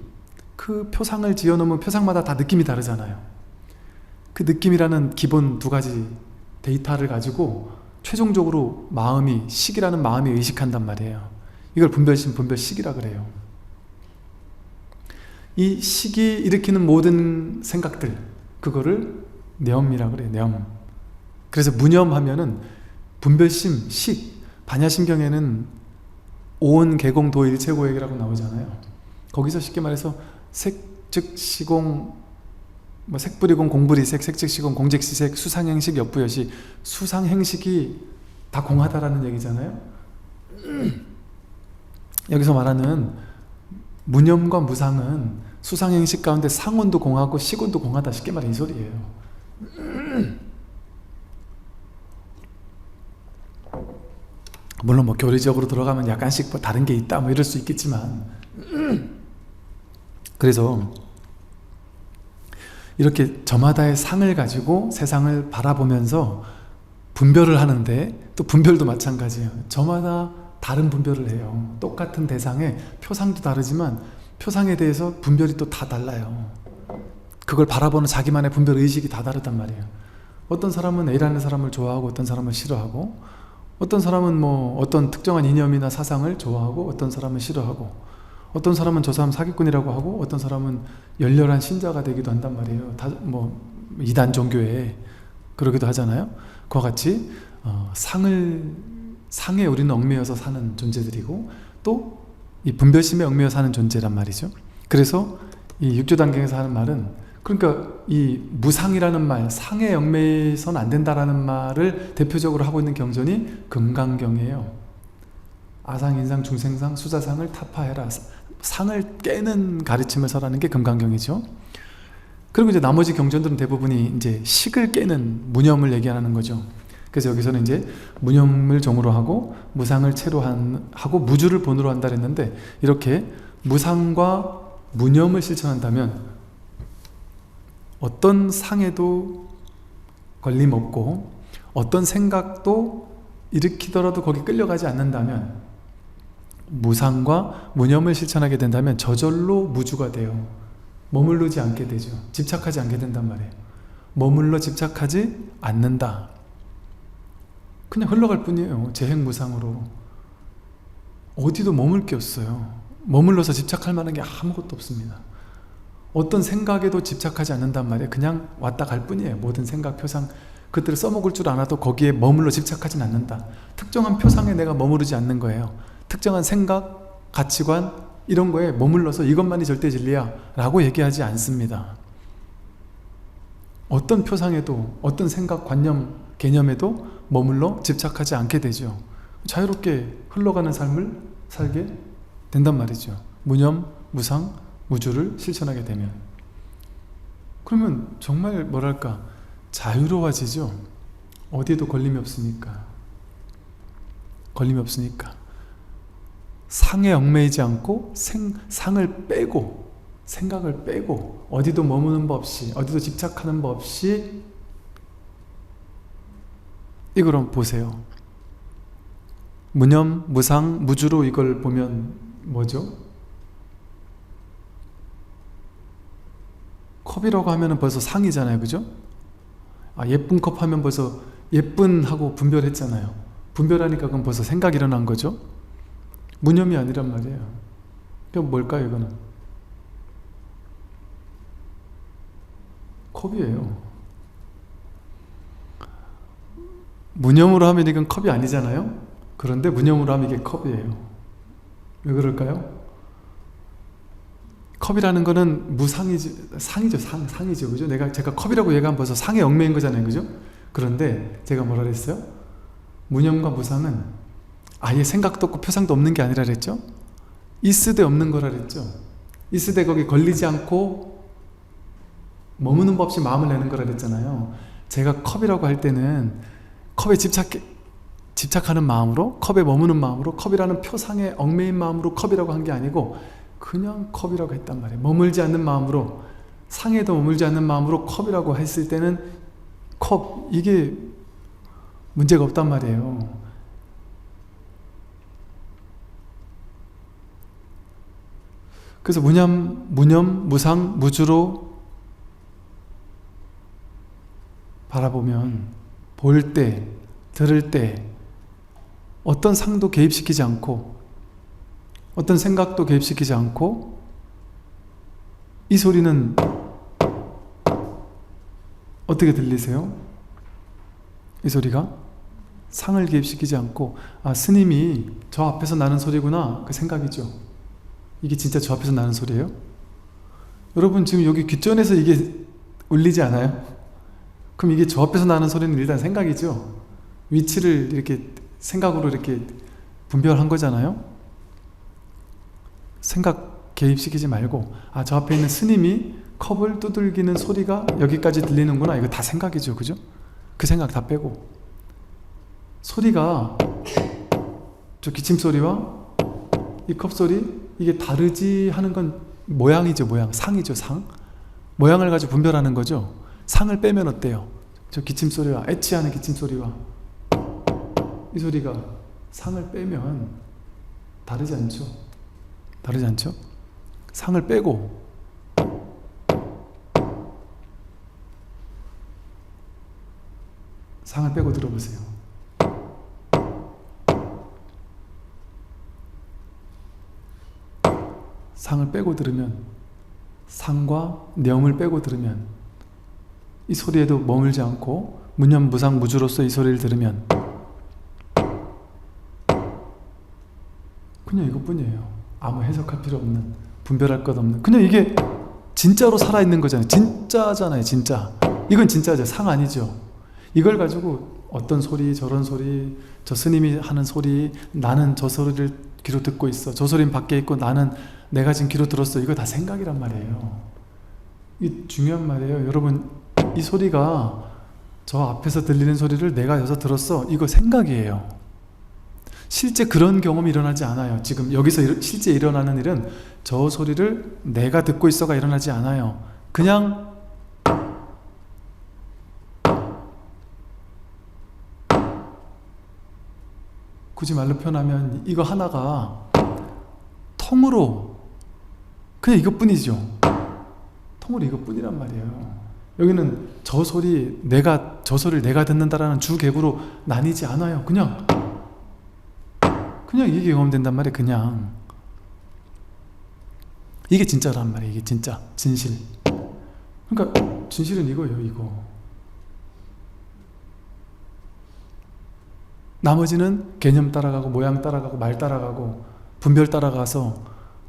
그 표상을 지어놓으면 표상마다 다 느낌이 다르잖아요. 그 느낌이라는 기본 두 가지 데이터를 가지고 최종적으로 식이라는 마음이 의식한단 말이에요. 이걸 분별심, 분별식이라 그래요. 이 식이 일으키는 모든 생각들, 그거를 념이라 그래요. 념. 그래서 무념하면은 분별심, 식, 반야심경에는 오온, 개공, 도, 일체고액이라고 나오잖아요. 거기서 쉽게 말해서 색, 즉, 시공, 색불이공, 공불이색, 색즉시공, 공즉시색, 수상행식, 역부여시, 수상행식이 다 공하다라는 얘기잖아요. 여기서 말하는 무념과 무상은 수상행식 가운데 상온도 공하고 식온도 공하다, 쉽게 말해 이 소리예요. 물론 교리적으로 들어가면 약간씩 다른 게 있다 이럴 수 있겠지만, 그래서 이렇게 저마다의 상을 가지고 세상을 바라보면서 분별을 하는데, 또 분별도 마찬가지예요. 저마다 다른 분별을 해요. 똑같은 대상에 표상도 다르지만 표상에 대해서 분별이 또 다 달라요. 그걸 바라보는 자기만의 분별 의식이 다 다르단 말이에요. 어떤 사람은 A라는 사람을 좋아하고 어떤 사람을 싫어하고, 어떤 사람은 어떤 특정한 이념이나 사상을 좋아하고 어떤 사람은 싫어하고, 어떤 사람은 저 사람 사기꾼이라고 하고 어떤 사람은 열렬한 신자가 되기도 한단 말이에요. 다 이단 종교에 그러기도 하잖아요. 그와 같이 상에 우리는 얽매여서 사는 존재들이고, 또 이 분별심에 얽매여 사는 존재란 말이죠. 그래서 이 육조단경에서 하는 말은, 그러니까 이 무상이라는 말, 상에 얽매여서는 안 된다라는 말을 대표적으로 하고 있는 경전이 금강경이에요. 아상, 인상, 중생상, 수자상을 타파해라. 상을 깨는 가르침을 설하는 게 금강경이죠. 그리고 이제 나머지 경전들은 대부분이 이제 식을 깨는 무념을 얘기하는 거죠. 그래서 여기서는 이제 무념을 종으로 하고 무상을 채로 하고 무주를 본으로 한다 그랬는데, 이렇게 무상과 무념을 실천한다면 어떤 상에도 걸림없고 어떤 생각도 일으키더라도 거기 끌려가지 않는다면, 무상과 무념을 실천하게 된다면 저절로 무주가 돼요. 머무르지 않게 되죠. 집착하지 않게 된단 말이에요. 머물러 집착하지 않는다. 그냥 흘러갈 뿐이에요. 재행무상으로. 어디도 머물 게 없어요. 머물러서 집착할 만한 게 아무것도 없습니다. 어떤 생각에도 집착하지 않는단 말이에요. 그냥 왔다 갈 뿐이에요. 모든 생각, 표상, 그것들을 써먹을 줄 알아도 거기에 머물러 집착하진 않는다. 특정한 표상에 내가 머무르지 않는 거예요. 특정한 생각, 가치관 이런 거에 머물러서 이것만이 절대 진리야 라고 얘기하지 않습니다. 어떤 표상에도, 어떤 생각, 관념, 개념에도 머물러 집착하지 않게 되죠. 자유롭게 흘러가는 삶을 살게 된단 말이죠. 무념, 무상, 무주를 실천하게 되면. 그러면 정말 뭐랄까, 자유로워지죠. 어디에도 걸림이 없으니까. 걸림이 없으니까. 상에 얽매이지 않고 상을 빼고 생각을 빼고 어디도 머무는 법 없이 어디도 집착하는 법 없이 이걸 한번 보세요. 무념, 무상, 무주로 이걸 보면 뭐죠? 컵이라고 하면 벌써 상이잖아요. 그죠? 예쁜 컵 하면 벌써 예쁜 하고 분별했잖아요. 분별하니까 그건 벌써 생각이 일어난 거죠. 무념이 아니란 말이에요. 그럼 뭘까요 이거는? 컵이에요. 무념으로 하면 이건 컵이 아니잖아요. 그런데 무념으로 하면 이게 컵이에요. 왜 그럴까요? 컵이라는 거는 무상이죠. 상이죠. 상이죠. 그죠? 제가 컵이라고 얘기하면 벌써 상에 얽매인 거잖아요. 그죠? 그런데 제가 뭐라 그랬어요? 무념과 무상은 아예 생각도 없고 표상도 없는 게 아니라 그랬죠? 있으되 없는 거라 그랬죠? 있으되 거기 걸리지 않고 머무는 법 없이 마음을 내는 거라 그랬잖아요. 제가 컵이라고 할 때는 컵에 집착하는 마음으로, 컵에 머무는 마음으로, 컵이라는 표상에 얽매인 마음으로 컵이라고 한 게 아니고 그냥 컵이라고 했단 말이에요. 머물지 않는 마음으로, 상에도 머물지 않는 마음으로 컵이라고 했을 때는 컵, 이게 문제가 없단 말이에요. 그래서 무념, 무상, 무주로 바라보면 볼 때, 들을 때 어떤 상도 개입시키지 않고 어떤 생각도 개입시키지 않고 이 소리는 어떻게 들리세요? 이 소리가 상을 개입시키지 않고 스님이 저 앞에서 나는 소리구나 그 생각이죠. 이게 진짜 저 앞에서 나는 소리예요? 여러분 지금 여기 귓전에서 이게 울리지 않아요? 그럼 이게 저 앞에서 나는 소리는 일단 생각이죠. 위치를 이렇게 생각으로 이렇게 분별한 거잖아요. 생각 개입시키지 말고 저 앞에 있는 스님이 컵을 두들기는 소리가 여기까지 들리는구나. 이거 다 생각이죠. 그죠? 그 생각 다 빼고 소리가 저 기침 소리와 이 컵 소리 이게 다르지 하는 건 모양이죠. 모양. 상이죠. 상. 모양을 가지고 분별하는 거죠. 상을 빼면 어때요? 저 기침 소리와 애취하는 기침 소리와 이 소리가 상을 빼면 다르지 않죠? 다르지 않죠? 상을 빼고 상을 빼고 들어보세요. 상을 빼고 들으면 상과 념을 빼고 들으면 이 소리에도 머물지 않고 무념 무상 무주로서 이 소리를 들으면 그냥 이것뿐이에요. 아무 해석할 필요 없는, 분별할 것 없는, 그냥 이게 진짜로 살아있는 거잖아요. 진짜잖아요. 진짜. 이건 진짜죠. 상 아니죠. 이걸 가지고 어떤 소리 저런 소리 저 스님이 하는 소리 나는 저 소리를 귀로 듣고 있어. 저 소리는 밖에 있고 나는 내가 지금 귀로 들었어. 이거 다 생각이란 말이에요. 이게 중요한 말이에요. 여러분 이 소리가 저 앞에서 들리는 소리를 내가 여기서 들었어. 이거 생각이에요. 실제 그런 경험이 일어나지 않아요. 지금 여기서 실제 일어나는 일은 저 소리를 내가 듣고 있어가 일어나지 않아요. 그냥 굳이 말로 표현하면 이거 하나가 통으로 그냥 이것뿐이죠. 통으로 이것뿐이란 말이에요. 여기는 저 소리를 내가 듣는다라는 주객으로 나뉘지 않아요. 그냥 이게 경험된단 말이에요. 그냥 이게 진짜란 말이에요. 이게 진짜 진실. 그러니까 진실은 이거예요. 이거 나머지는 개념 따라가고 모양 따라가고 말 따라가고 분별 따라가서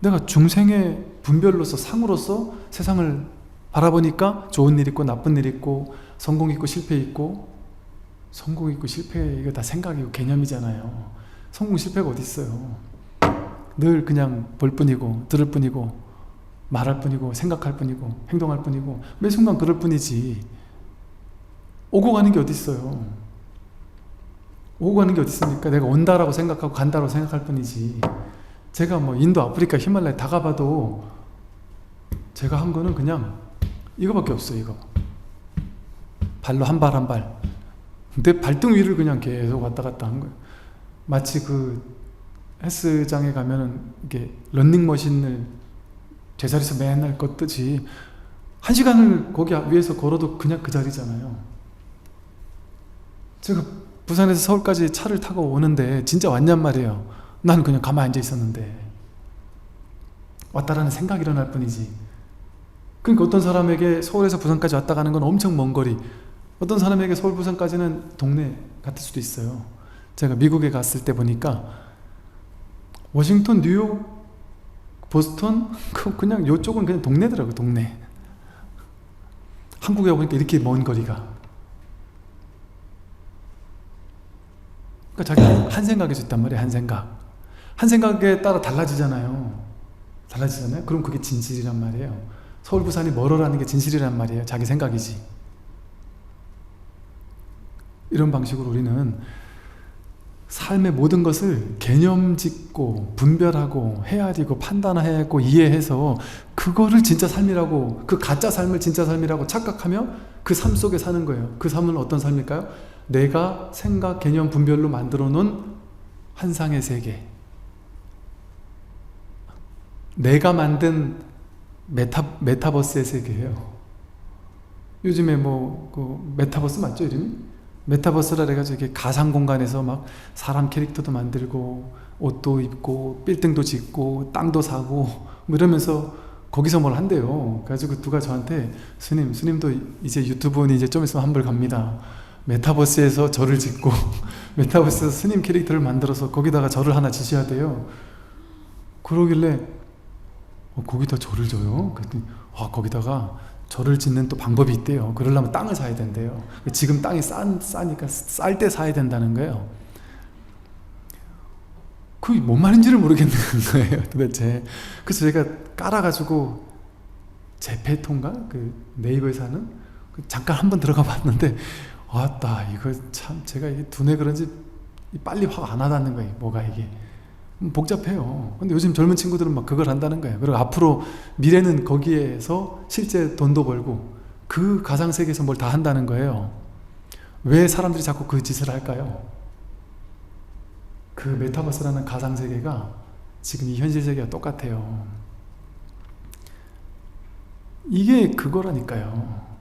내가 중생의 분별로서 상으로서 세상을 바라보니까 좋은 일 있고 나쁜 일 있고 성공 있고 실패 있고 성공 있고 실패 이거 다 생각이고 개념이잖아요. 성공 실패가 어디 있어요? 늘 그냥 볼 뿐이고 들을 뿐이고 말할 뿐이고 생각할 뿐이고 행동할 뿐이고 매 순간 그럴 뿐이지. 오고 가는 게 어디 있어요? 오고 가는 게 어디 있습니까? 내가 온다라고 생각하고 간다라고 생각할 뿐이지. 제가 뭐 인도, 아프리카, 히말라야 다 가봐도 제가 한 거는 그냥 이거밖에 없어요. 이거 발로 한 발 한 발, 내 발등 위를 그냥 계속 왔다 갔다 한 거예요. 마치 그 헬스장에 가면은 이게 런닝머신을 제자리에서 맨날 걷듯이 1시간을 거기 위에서 걸어도 그냥 그 자리잖아요. 제가 부산에서 서울까지 차를 타고 오는데 진짜 왔냔 말이에요. 난 그냥 가만히 앉아 있었는데 왔다라는 생각이 일어날 뿐이지. 그러니까 어떤 사람에게 서울에서 부산까지 왔다 가는 건 엄청 먼 거리, 어떤 사람에게 서울 부산까지는 동네 같을 수도 있어요. 제가 미국에 갔을 때 보니까 워싱턴, 뉴욕, 보스턴 그냥 요쪽은 그냥 동네더라고요. 동네. 한국에 오니까 이렇게 먼 거리가. 그러니까 자기가 한 생각일 수 있단 말이에요. 한 생각. 한 생각에 따라 달라지잖아요. 달라지잖아요. 그럼 그게 진실이란 말이에요. 서울 부산이 멀어라는 게 진실이란 말이에요. 자기 생각이지. 이런 방식으로 우리는 삶의 모든 것을 개념 짓고 분별하고 헤아리고 판단하고 이해해서 그거를 진짜 삶이라고, 그 가짜 삶을 진짜 삶이라고 착각하며 그 삶 속에 사는 거예요. 그 삶은 어떤 삶일까요? 내가 생각, 개념, 분별로 만들어 놓은 환상의 세계, 내가 만든 메타버스의 세계예요. 요즘에 그 메타버스 맞죠, 이름이? 메타버스라 해가지고 이렇게 가상 공간에서 막 사람 캐릭터도 만들고 옷도 입고 빌딩도 짓고 땅도 사고 뭐 이러면서 거기서 뭘 한대요. 그래가지고 누가 저한테 스님도 이제 유튜브는 이제 좀 있으면 환불 갑니다. 메타버스에서 절을 짓고 메타버스에서 스님 캐릭터를 만들어서 거기다가 절을 하나 지셔야 돼요. 그러길래 거기다 절을 져요? 그랬더니 거기다가 절을 짓는 또 방법이 있대요. 그러려면 땅을 사야 된대요. 지금 땅이 싸니까 쌀 때 사야 된다는 거예요. 그게 뭔 말인지를 모르겠는 거예요, 도대체. 그래서 제가 깔아가지고 제페토인가? 그 네이버에 사는? 잠깐 한번 들어가 봤는데 아따 이거 참 제가 이게 두뇌 그런지 빨리 화가 안 와닿는 거예요. 뭐가 이게 복잡해요. 근데 요즘 젊은 친구들은 막 그걸 한다는 거예요. 그리고 앞으로 미래는 거기에서 실제 돈도 벌고 그 가상세계에서 뭘 다 한다는 거예요. 왜 사람들이 자꾸 그 짓을 할까요? 그 메타버스라는 가상세계가 지금 이 현실세계와 똑같아요. 이게 그거라니까요.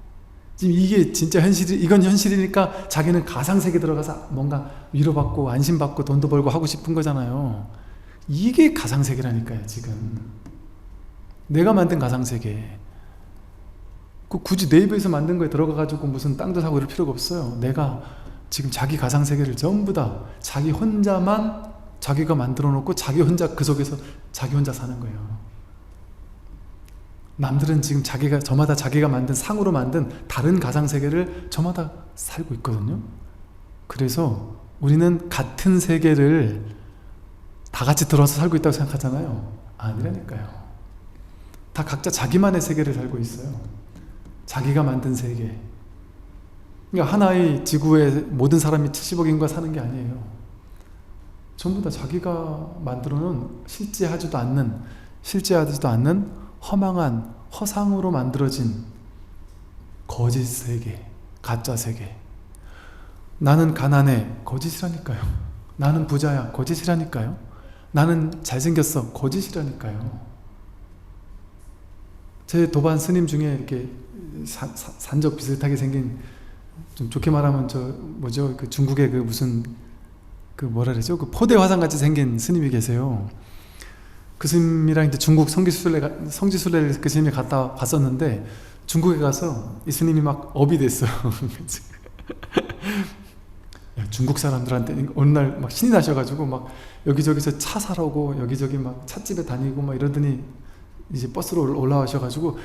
지금 이게 진짜 이건 현실이니까 자기는 가상세계 들어가서 뭔가 위로받고 안심받고 돈도 벌고 하고 싶은 거잖아요. 이게 가상세계라니까요. 지금 내가 만든 가상세계, 굳이 네이버에서 만든 거에 들어가가지고 무슨 땅도 사고 이럴 필요가 없어요. 내가 지금 자기 가상세계를 전부 다 자기 혼자만 자기가 만들어 놓고 자기 혼자 그 속에서 자기 혼자 사는 거예요. 남들은 지금 저마다 자기가 만든 상으로 만든 다른 가상세계를 저마다 살고 있거든요. 그래서 우리는 같은 세계를 다 같이 들어와서 살고 있다고 생각하잖아요. 아니라니까요. 다 각자 자기만의 세계를 살고 있어요. 자기가 만든 세계. 그러니까 하나의 지구에 모든 사람이 70억인가 사는 게 아니에요. 전부 다 자기가 만들어놓은 실제하지도 않는 허망한 허상으로 만들어진 거짓 세계, 가짜 세계. 나는 가난해, 거짓이라니까요. 나는 부자야, 거짓이라니까요. 나는 잘생겼어, 거짓이라니까요. 제 도반 스님 중에 이렇게 산적 비슷하게 생긴, 좀 좋게 말하면 그 중국의 그 무슨 그 뭐라 그러죠? 그 포대 화상 같이 생긴 스님이 계세요. 그 스님이랑 이제 중국 성지순례를 그 스님이 갔었는데 중국에 가서 이 스님이 막 업이 됐어요. 중국 사람들한테 어느 날 막 신이 나셔가지고 막 여기저기서 차 사러 오고 여기저기 막 찻집에 다니고 막 이러더니 이제 버스로 올라와셔가지고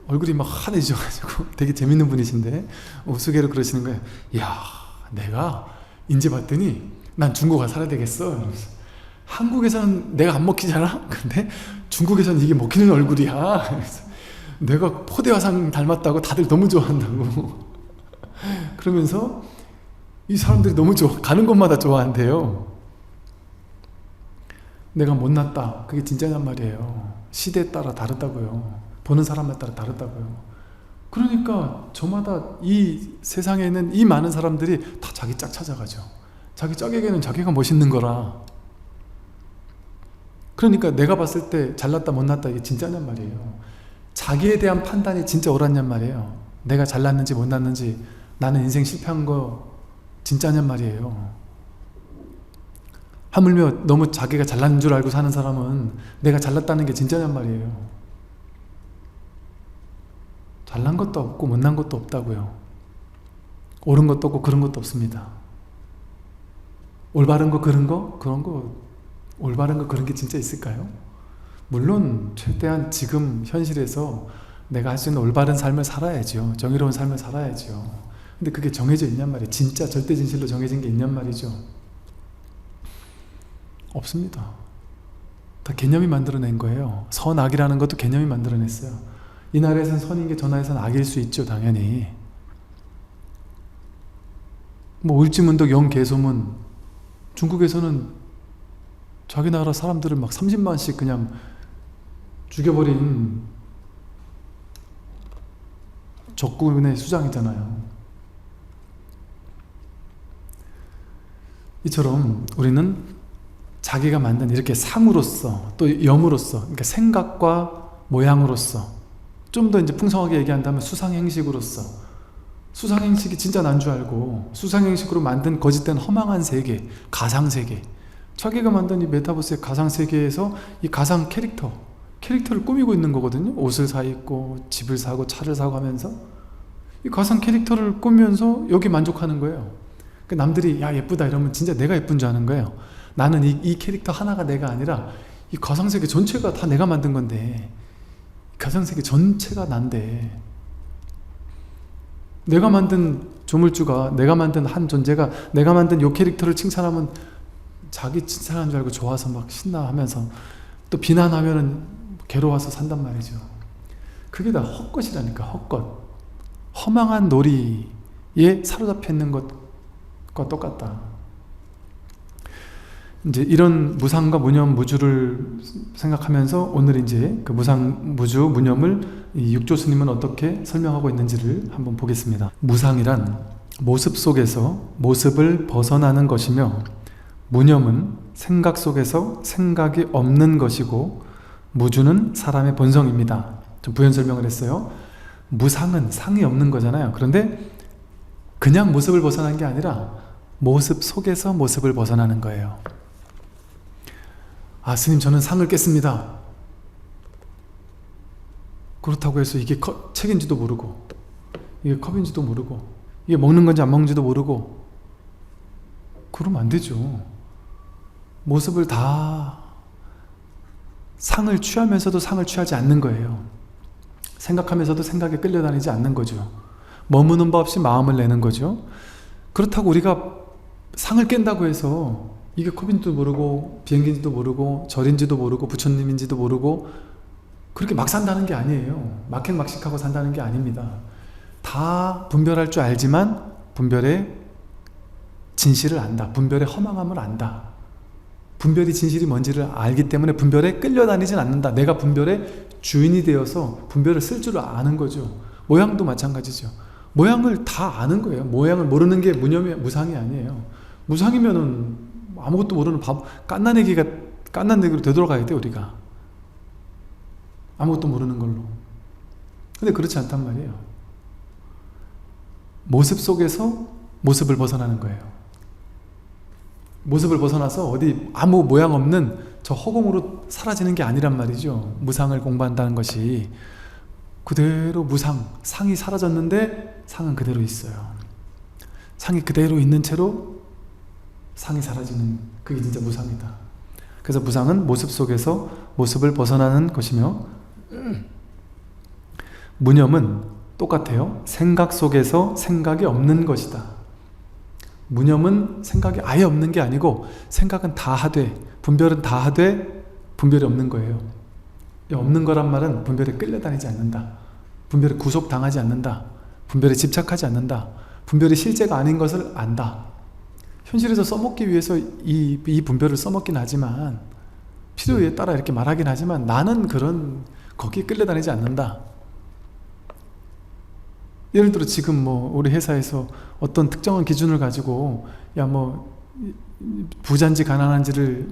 얼굴이 막 환해지셔가지고 되게 재밌는 분이신데 우스개로 그러시는 거예요. 이야, 내가 인제 봤더니 난 중국 가서 살아야 되겠어. 이러면서. 한국에서는 내가 안 먹히잖아? 근데 중국에서는 이게 먹히는 얼굴이야. 그래서 내가 포대화상 닮았다고 다들 너무 좋아한다고. 그러면서 이 사람들이 너무 가는 곳마다 좋아한대요. 내가 못났다. 그게 진짜냔 말이에요. 시대에 따라 다르다고요. 보는 사람에 따라 다르다고요. 그러니까 저마다 이 세상에 있는 이 많은 사람들이 다 자기 짝 찾아가죠. 자기 짝에게는 자기가 멋있는 거라. 그러니까 내가 봤을 때 잘났다 못났다 이게 진짜냔 말이에요. 자기에 대한 판단이 진짜 옳았냔 말이에요. 내가 잘났는지 못났는지, 나는 인생 실패한 거 진짜냔 말이에요. 하물며 너무 자기가 잘난 줄 알고 사는 사람은 내가 잘났다는 게 진짜냔 말이에요. 잘난 것도 없고 못난 것도 없다고요. 옳은 것도 없고 그런 것도 없습니다. 올바른 거 그런 거? 그런 거 올바른 거 그런 게 진짜 있을까요? 물론 최대한 지금 현실에서 내가 할 수 있는 올바른 삶을 살아야죠. 정의로운 삶을 살아야죠. 근데 그게 정해져 있냔 말이에요. 진짜 절대 진실로 정해진 게 있냔 말이죠. 없습니다. 다 개념이 만들어낸 거예요. 선악이라는 것도 개념이 만들어냈어요. 이 나라에서는 선인 게 저 나라에서는 악일 수 있죠. 당연히. 뭐 울지문덕 영개소문, 중국에서는 자기 나라 사람들을 막 30만씩 그냥 죽여버린 적군의 수장이잖아요. 이처럼 우리는 자기가 만든 이렇게 상으로서 또 영으로서, 그러니까 생각과 모양으로서, 좀 더 이제 풍성하게 얘기한다면 수상행식으로서, 수상행식이 진짜 난 줄 알고 수상행식으로 만든 거짓된 허망한 세계, 가상세계, 자기가 만든 이 메타버스의 가상세계에서 이 가상 캐릭터를 꾸미고 있는 거거든요. 옷을 사 입고 집을 사고 차를 사고 하면서 이 가상 캐릭터를 꾸면서 여기 만족하는 거예요. 그러니까 남들이 야 예쁘다 이러면 진짜 내가 예쁜 줄 아는 거예요. 나는 이 캐릭터 하나가 내가 아니라 이 가상세계 전체가 다 내가 만든 건데, 가상세계 전체가 난데, 내가 만든 조물주가, 내가 만든 한 존재가 내가 만든 요 캐릭터를 칭찬하면 자기 칭찬하는 줄 알고 좋아서 막 신나하면서 또 비난하면은 괴로워서 산단 말이죠. 그게 다 헛것이라니까. 헛것, 허망한 놀이에 사로잡혀 있는 것과 똑같다. 이제 이런 무상과 무념, 무주를 생각하면서 오늘 이제 그 무상, 무주, 무념을 이 육조 스님은 어떻게 설명하고 있는지를 한번 보겠습니다. 무상이란 모습 속에서 모습을 벗어나는 것이며, 무념은 생각 속에서 생각이 없는 것이고, 무주는 사람의 본성입니다. 좀 부연 설명을 했어요. 무상은 상이 없는 거잖아요. 그런데 그냥 모습을 벗어난 게 아니라 모습 속에서 모습을 벗어나는 거예요. 아, 스님 저는 상을 깼습니다. 그렇다고 해서 이게 책인지도 모르고, 이게 컵인지도 모르고, 이게 먹는 건지 안 먹는지도 모르고 그러면 안 되죠. 모습을 다, 상을 취하면서도 상을 취하지 않는 거예요. 생각하면서도 생각에 끌려다니지 않는 거죠. 머무는 바 없이 마음을 내는 거죠. 그렇다고 우리가 상을 깬다고 해서 이게 컵인지도 모르고 비행기인지도 모르고 절인지도 모르고 부처님인지도 모르고 그렇게 막 산다는 게 아니에요. 막행막식하고 산다는 게 아닙니다. 다 분별할 줄 알지만 분별의 진실을 안다. 분별의 허망함을 안다. 분별이 진실이 뭔지를 알기 때문에 분별에 끌려다니진 않는다. 내가 분별의 주인이 되어서 분별을 쓸 줄 아는 거죠. 모양도 마찬가지죠. 모양을 다 아는 거예요. 모양을 모르는 게 무상이 아니에요. 무상이면은 아무것도 모르는 깐난애기로 되돌아가야 돼, 우리가. 아무것도 모르는 걸로. 근데 그렇지 않단 말이에요. 모습 속에서 모습을 벗어나는 거예요. 모습을 벗어나서 어디 아무 모양 없는 저 허공으로 사라지는 게 아니란 말이죠. 무상을 공부한다는 것이 그대로 무상, 상이 사라졌는데 상은 그대로 있어요. 상이 그대로 있는 채로 상이 사라지는, 그게 진짜 무상이다. 그래서 무상은 모습 속에서 모습을 벗어나는 것이며, 무념은 똑같아요. 생각 속에서 생각이 없는 것이다. 무념은 생각이 아예 없는 게 아니고, 생각은 다 하되 분별은 다 하되 분별이 없는 거예요. 없는 거란 말은 분별에 끌려다니지 않는다. 분별에 구속당하지 않는다. 분별에 집착하지 않는다. 분별이 실제가 아닌 것을 안다. 현실에서 써먹기 위해서 이 분별을 써먹긴 하지만, 필요에 따라 이렇게 말하긴 하지만, 나는 그런 거기에 끌려다니지 않는다. 예를 들어 지금 뭐 우리 회사에서 어떤 특정한 기준을 가지고 야 뭐 부자인지 가난한지를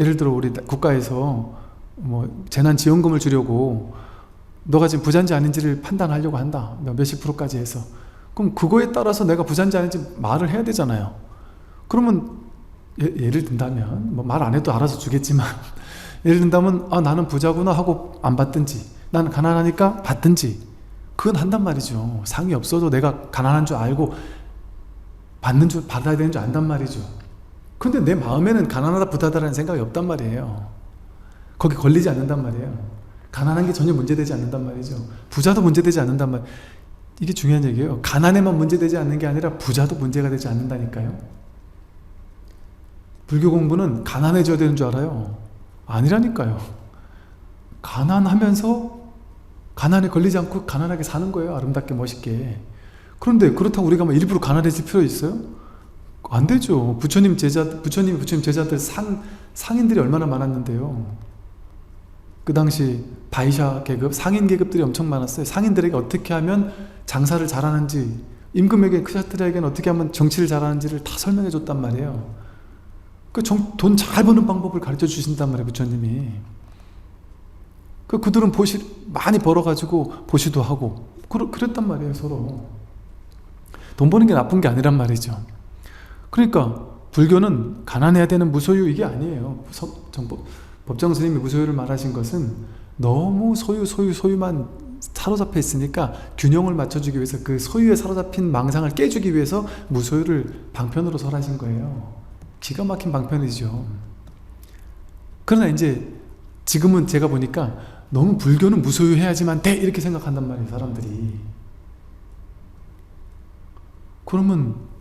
예를 들어 우리 국가에서 뭐 재난지원금을 주려고 너가 지금 부자인지 아닌지를 판단하려고 한다. 몇십 프로까지 해서. 그럼 그거에 따라서 내가 부자인지 아닌지 말을 해야 되잖아요. 그러면 예를 든다면 뭐 말 안 해도 알아서 주겠지만 예를 든다면 아 나는 부자구나 하고 안 받든지 나는 가난하니까 받든지 그건 한단 말이죠. 상이 없어도 내가 가난한 줄 알고 받아야 되는 줄 안단 말이죠. 근데 내 마음에는 가난하다 부자다라는 생각이 없단 말이에요. 거기 걸리지 않는단 말이에요. 가난한 게 전혀 문제되지 않는단 말이죠. 부자도 문제되지 않는단 말. 이게 중요한 얘기예요. 가난에만 문제되지 않는 게 아니라 부자도 문제가 되지 않는다니까요. 불교 공부는 가난해져야 되는 줄 알아요. 아니라니까요. 가난하면서 가난에 걸리지 않고 가난하게 사는 거예요. 아름답게 멋있게. 그런데 그렇다고 우리가 막 일부러 가난해질 필요 있어요? 안 되죠. 부처님 제자들 상인들이 얼마나 많았는데요. 그 당시 바이샤 계급, 상인 계급들이 엄청 많았어요. 상인들에게 어떻게 하면 장사를 잘하는지, 임금에게, 크샤트리에게는 어떻게 하면 정치를 잘하는지를 다 설명해 줬단 말이에요. 돈 잘 버는 방법을 가르쳐 주신단 말이에요, 부처님이. 그들은 많이 벌어가지고 보시도 하고, 그랬단 말이에요, 서로. 돈 버는 게 나쁜 게 아니란 말이죠. 그러니까, 불교는 가난해야 되는 무소유 이게 아니에요. 법정 스님이 무소유를 말하신 것은 너무 소유만 사로잡혀 있으니까 균형을 맞춰주기 위해서 그 소유에 사로잡힌 망상을 깨주기 위해서 무소유를 방편으로 설하신 거예요. 기가 막힌 방편이죠. 그러나 이제 지금은 제가 보니까 너무 불교는 무소유해야지만 돼 이렇게 생각한단 말이에요, 사람들이. 그러면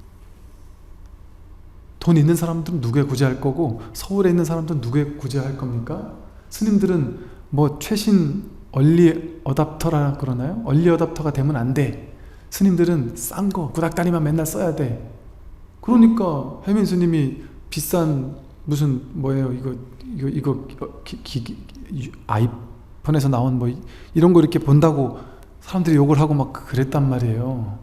돈 있는 사람들은 누구에 구제할 거고 서울에 있는 사람들은 누구에 구제할 겁니까? 스님들은 뭐 최신 얼리 어답터라 그러나요? 얼리 어답터가 되면 안 돼. 스님들은 싼 거 구닥다리만 맨날 써야 돼. 그러니까 혜민 스님이 비싼 무슨 뭐예요 이거 아이폰에서 나온 뭐 이런 거 이렇게 본다고 사람들이 욕을 하고 막 그랬단 말이에요.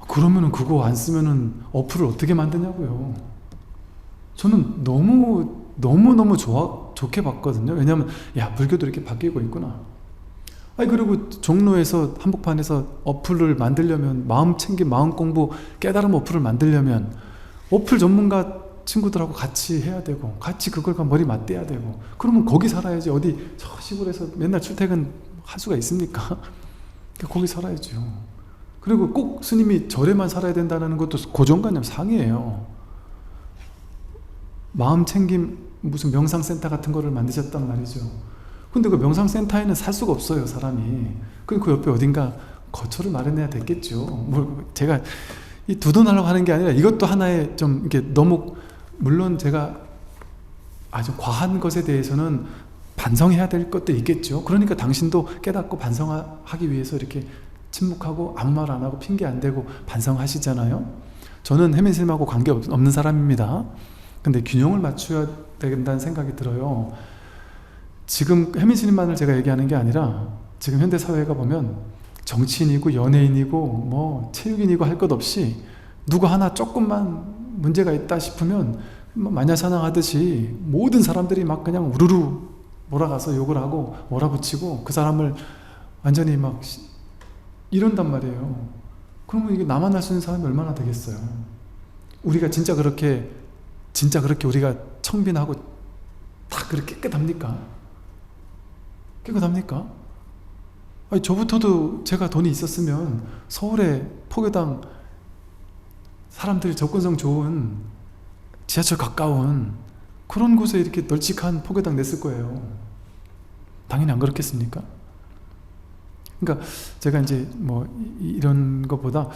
그러면은 그거 안 쓰면은 어플을 어떻게 만드냐고요. 저는 너무 좋게 봤거든요. 왜냐하면 야 불교도 이렇게 바뀌고 있구나. 그리고 종로에서 한복판에서 어플을 만들려면 마음 공부 깨달음 어플을 만들려면 어플 전문가 친구들하고 같이 해야 되고 같이 그걸과 머리 맞대야 되고 그러면 거기 살아야지. 어디 저 시골에서 맨날 출퇴근 할 수가 있습니까? 거기 살아야죠. 그리고 꼭 스님이 절에만 살아야 된다는 것도 고정관념 상이에요. 마음 챙김 무슨 명상센터 같은 거를 만드셨단 말이죠. 근데 그 명상센터에는 살 수가 없어요, 사람이. 그리고 그 옆에 어딘가 거처를 마련해야 됐겠죠. 제가 이 두둔하려고 하는 게 아니라 이것도 하나의 좀 이렇게 너무, 물론 제가 아주 과한 것에 대해서는 반성해야 될 것도 있겠죠. 그러니까 당신도 깨닫고 반성하기 위해서 이렇게 침묵하고 아무 말 안 하고 핑계 안 대고 반성하시잖아요. 저는 혜민 스님하고 관계없는 사람입니다. 근데 균형을 맞춰야 된다는 생각이 들어요. 지금 혜민 스님만을 제가 얘기하는 게 아니라 지금 현대 사회가 보면 정치인이고 연예인이고 뭐 체육인이고 할 것 없이 누구 하나 조금만 문제가 있다 싶으면 마냐사냥하듯이 모든 사람들이 막 그냥 우르르 몰아가서 욕을 하고 몰아붙이고 그 사람을 완전히 막 이런단 말이에요. 그러면 이게 나만 할 수 있는 사람이 얼마나 되겠어요. 우리가 진짜 그렇게 우리가 청빈하고 다 그렇게 깨끗합니까? 깨끗합니까? 저부터도 제가 돈이 있었으면 서울에 포교당 사람들이 접근성 좋은 지하철 가까운 그런 곳에 이렇게 널찍한 포교당 냈을 거예요. 당연히 안 그렇겠습니까? 그러니까 제가 이제 뭐 이런 것보다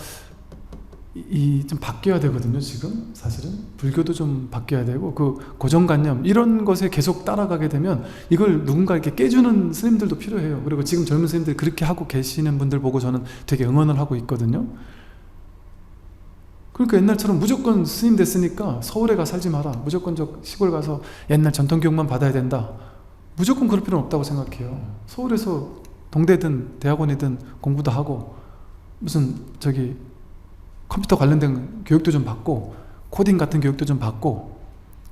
좀 바뀌어야 되거든요. 지금 사실은 불교도 좀 바뀌어야 되고 그 고정관념 이런 것에 계속 따라가게 되면 이걸 누군가 이렇게 깨주는 스님들도 필요해요. 그리고 지금 젊은 스님들 그렇게 하고 계시는 분들 보고 저는 되게 응원을 하고 있거든요. 그러니까 옛날처럼 무조건 스님 됐으니까 서울에 가 살지 마라, 무조건 저 시골 가서 옛날 전통교육만 받아야 된다, 무조건 그럴 필요는 없다고 생각해요. 서울에서 동대든 대학원이든 공부도 하고 무슨 저기 컴퓨터 관련된 교육도 좀 받고 코딩 같은 교육도 좀 받고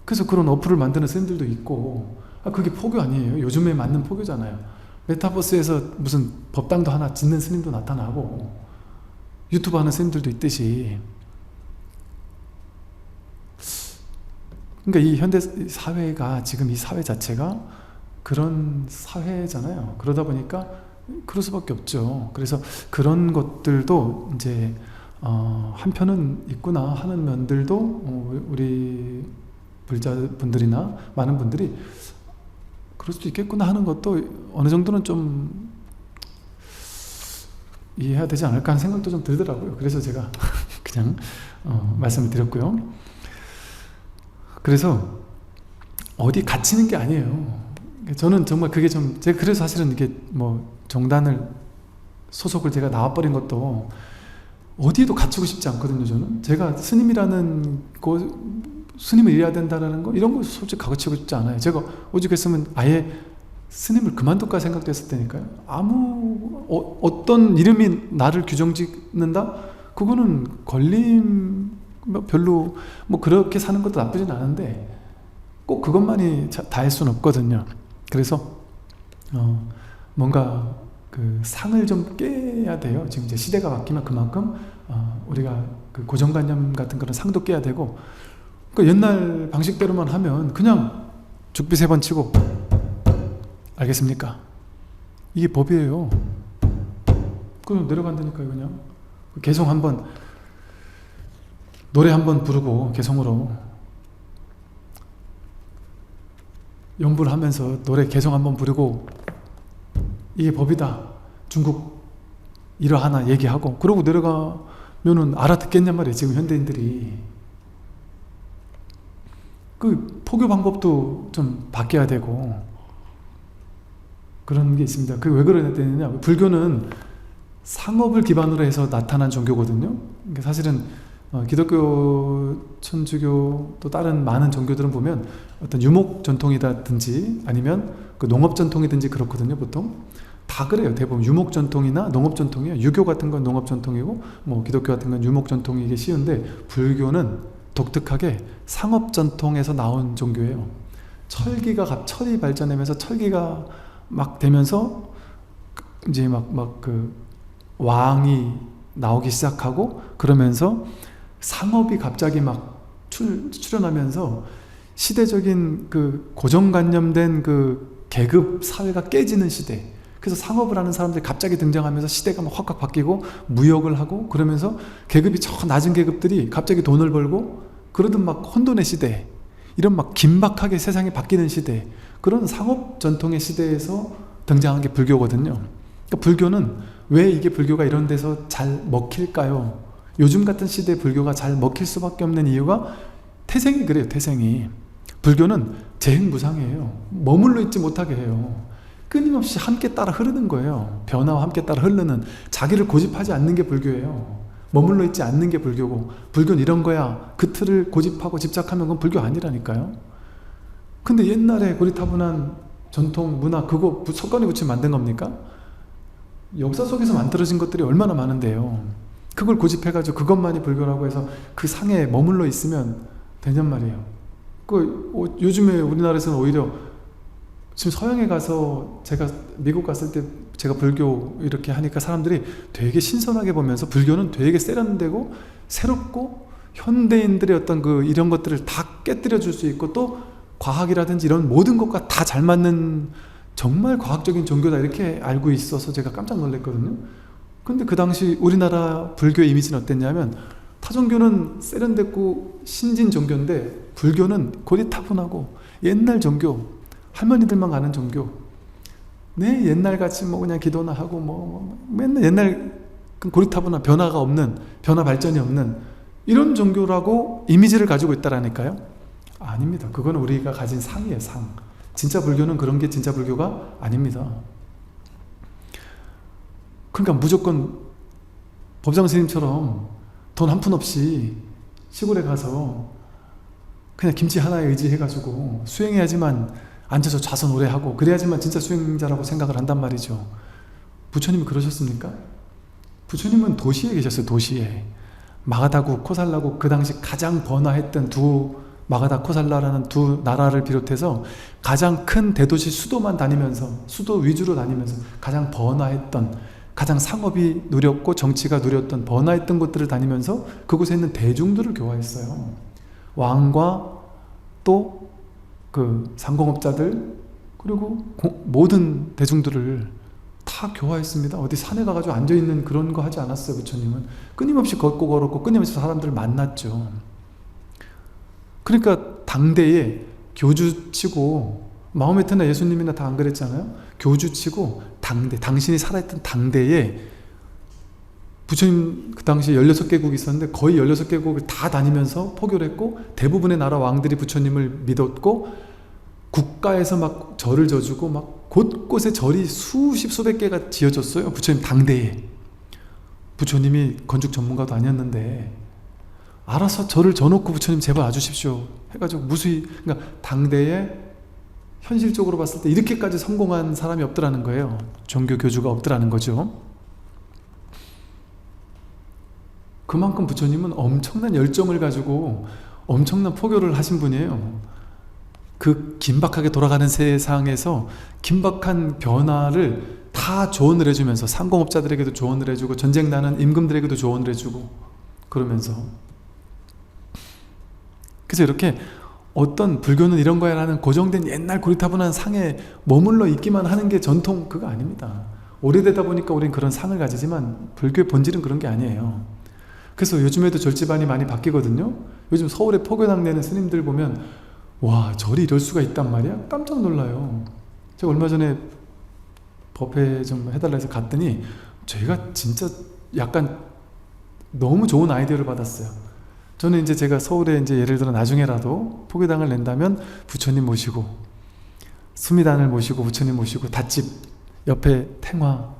그래서 그런 어플을 만드는 선생님들도 있고 그게 포교 아니에요. 요즘에 맞는 포교잖아요. 메타버스에서 무슨 법당도 하나 짓는 스님도 나타나고 유튜브 하는 스님들도 있듯이 그러니까 이 현대 사회가 지금 이 사회 자체가 그런 사회잖아요. 그러다 보니까 그럴 수밖에 없죠. 그래서 그런 것들도 이제 한편은 있구나 하는 면들도 우리 불자분들이나 많은 분들이 그럴 수도 있겠구나 하는 것도 어느 정도는 좀 이해해야 되지 않을까 하는 생각도 좀 들더라고요. 그래서 제가 그냥 말씀을 드렸고요. 그래서 어디 갇히는 게 아니에요. 저는 정말 그게 좀 제가 그래서 사실은 이게 뭐 정단을 소속을 제가 나와버린 것도 어디에도 갇히고 싶지 않거든요. 저는 제가 스님이라는 스님을 이래야 된다는 거 이런 거 솔직히 가르치고 싶지 않아요. 제가 오죽했으면 아예 스님을 그만둘까 생각됐을 테니까요. 어떤 이름이 나를 규정짓는다? 그거는 별로 뭐 그렇게 사는 것도 나쁘진 않은데 꼭 그것만이 다할 수는 없거든요. 그래서 뭔가 그 상을 좀 깨야 돼요. 지금 이제 시대가 바뀌면 그만큼 우리가 그 고정관념 같은 그런 상도 깨야 되고 그러니까 옛날 방식대로만 하면 그냥 죽비 3번 치고 알겠습니까? 이게 법이에요. 그럼 내려간다니까요. 그냥 개성 한번 노래 한번 부르고 개성으로 연부를 하면서 노래 개성 한번 부르고 이게 법이다. 중국 이러하나 얘기하고 그러고 내려가면은 알아듣겠냔 말이에요. 지금 현대인들이. 그 포교 방법도 좀 바뀌어야 되고 그런 게 있습니다. 그게 왜 그러냐? 불교는 상업을 기반으로 해서 나타난 종교거든요. 그러니까 사실은 기독교, 천주교 또 다른 많은 종교들은 보면 어떤 유목 전통이라든지 아니면 그 농업 전통이든지 그렇거든요. 보통 다 그래요. 대부분 유목 전통이나 농업 전통이에요. 유교 같은 건 농업 전통이고 뭐 기독교 같은 건 유목 전통이기 쉬운데 불교는 독특하게 상업 전통에서 나온 종교예요. 철이 발전하면서 철기가 막 되면서 이제 막 그 왕이 나오기 시작하고 그러면서 상업이 갑자기 막 출현하면서 시대적인 그 고정관념된 그 계급 사회가 깨지는 시대. 그래서 상업을 하는 사람들이 갑자기 등장하면서 시대가 막 확확 바뀌고 무역을 하고 그러면서 계급이 저 낮은 계급들이 갑자기 돈을 벌고 그러던 막 혼돈의 시대, 이런 막 긴박하게 세상이 바뀌는 시대, 그런 상업 전통의 시대에서 등장한 게 불교거든요. 그러니까 불교는 왜 이게 불교가 이런 데서 잘 먹힐까요? 요즘 같은 시대에 불교가 잘 먹힐 수밖에 없는 이유가 태생이 그래요. 태생이. 불교는 재행무상이에요. 머물러 있지 못하게 해요. 끊임없이 함께 따라 흐르는 거예요. 변화와 함께 따라 흐르는, 자기를 고집하지 않는 게 불교예요. 머물러 있지 않는 게 불교고, 불교는 이런 거야. 그 틀을 고집하고 집착하면 그건 불교 아니라니까요. 근데 옛날에 고리타분한 전통, 문화, 그거 석가모니 부처님 만든 겁니까? 역사 속에서 만들어진 것들이 얼마나 많은데요. 그걸 고집해가지고 그것만이 불교라고 해서 그 상에 머물러 있으면 되냔 말이에요. 요즘에 우리나라에서는 오히려 지금 서양에 가서 제가 미국 갔을 때 제가 불교 이렇게 하니까 사람들이 되게 신선하게 보면서 불교는 되게 세련되고 새롭고 현대인들의 어떤 이런 것들을 다 깨뜨려 줄 수 있고 또 과학이라든지 이런 모든 것과 다 잘 맞는 정말 과학적인 종교다 이렇게 알고 있어서 제가 깜짝 놀랐거든요. 근데 그 당시 우리나라 불교의 이미지는 어땠냐면 타종교는 세련됐고 신진 종교인데 불교는 고리타분하고 옛날 종교, 할머니들만 가는 종교. 네, 옛날같이 뭐 그냥 기도나 하고 맨날 옛날 고리타분한 변화가 없는, 변화 발전이 없는 이런 종교라고 이미지를 가지고 있다라니까요. 아닙니다. 그건 우리가 가진 상이에요, 상. 진짜 불교는 그런 게 진짜 불교가 아닙니다. 그러니까 무조건 법장 스님처럼 돈 한 푼 없이 시골에 가서 그냥 김치 하나에 의지해가지고 수행해야지만 앉아서 좌선 오래 하고 그래야지만 진짜 수행자라고 생각을 한단 말이죠. 부처님이 그러셨습니까? 부처님은 도시에 계셨어요. 도시에. 마가다구, 코살라고 그 당시 가장 번화했던 두 마가다, 코살라라는 두 나라를 비롯해서 가장 큰 대도시 수도만 다니면서, 수도 위주로 다니면서 가장 번화했던, 가장 상업이 누렸고 정치가 누렸던 번화했던 곳들을 다니면서 그곳에 있는 대중들을 교화했어요. 왕과 또 그 상공업자들 그리고 모든 대중들을 다 교화했습니다. 어디 산에 가가지고 앉아있는 그런 거 하지 않았어요. 부처님은 끊임없이 걷고 걸었고 끊임없이 사람들을 만났죠. 그러니까 당대에 교주치고 마호메트나 예수님이나 다 안 그랬잖아요. 교주치고 당대, 당신이 살아있던 당대에 부처님 그 당시에 16개국이 있었는데 거의 16개국을 다 다니면서 포교를 했고 대부분의 나라 왕들이 부처님을 믿었고 국가에서 막 절을 져주고 막 곳곳에 절이 수십 수백 개가 지어졌어요. 부처님 당대에. 부처님이 건축 전문가도 아니었는데 알아서 절을 져놓고 부처님 제발 와주십시오 해가지고 무수히, 그러니까 당대에 현실적으로 봤을 때 이렇게까지 성공한 사람이 없더라는 거예요. 종교 교주가 없더라는 거죠. 그만큼 부처님은 엄청난 열정을 가지고 엄청난 포교를 하신 분이에요. 그 긴박하게 돌아가는 세상에서 긴박한 변화를 다 조언을 해주면서 상공업자들에게도 조언을 해주고 전쟁 나는 임금들에게도 조언을 해주고 그러면서, 그래서 이렇게 어떤 불교는 이런 거야 라는 고정된 옛날 고리타분한 상에 머물러 있기만 하는 게 전통 그거 아닙니다. 오래되다 보니까 우리는 그런 상을 가지지만 불교의 본질은 그런 게 아니에요. 그래서 요즘에도 절집안이 많이 바뀌거든요. 요즘 서울에 포교당 내는 스님들 보면 와, 절이 이럴 수가 있단 말이야? 깜짝 놀라요. 제가 얼마 전에 법회 좀 해달라 해서 갔더니 제가 진짜 약간 너무 좋은 아이디어를 받았어요. 저는 이제 제가 서울에 이제 예를 들어 나중에라도 포교당을 낸다면 부처님 모시고 수미단을 모시고 부처님 모시고 닷집 옆에 탱화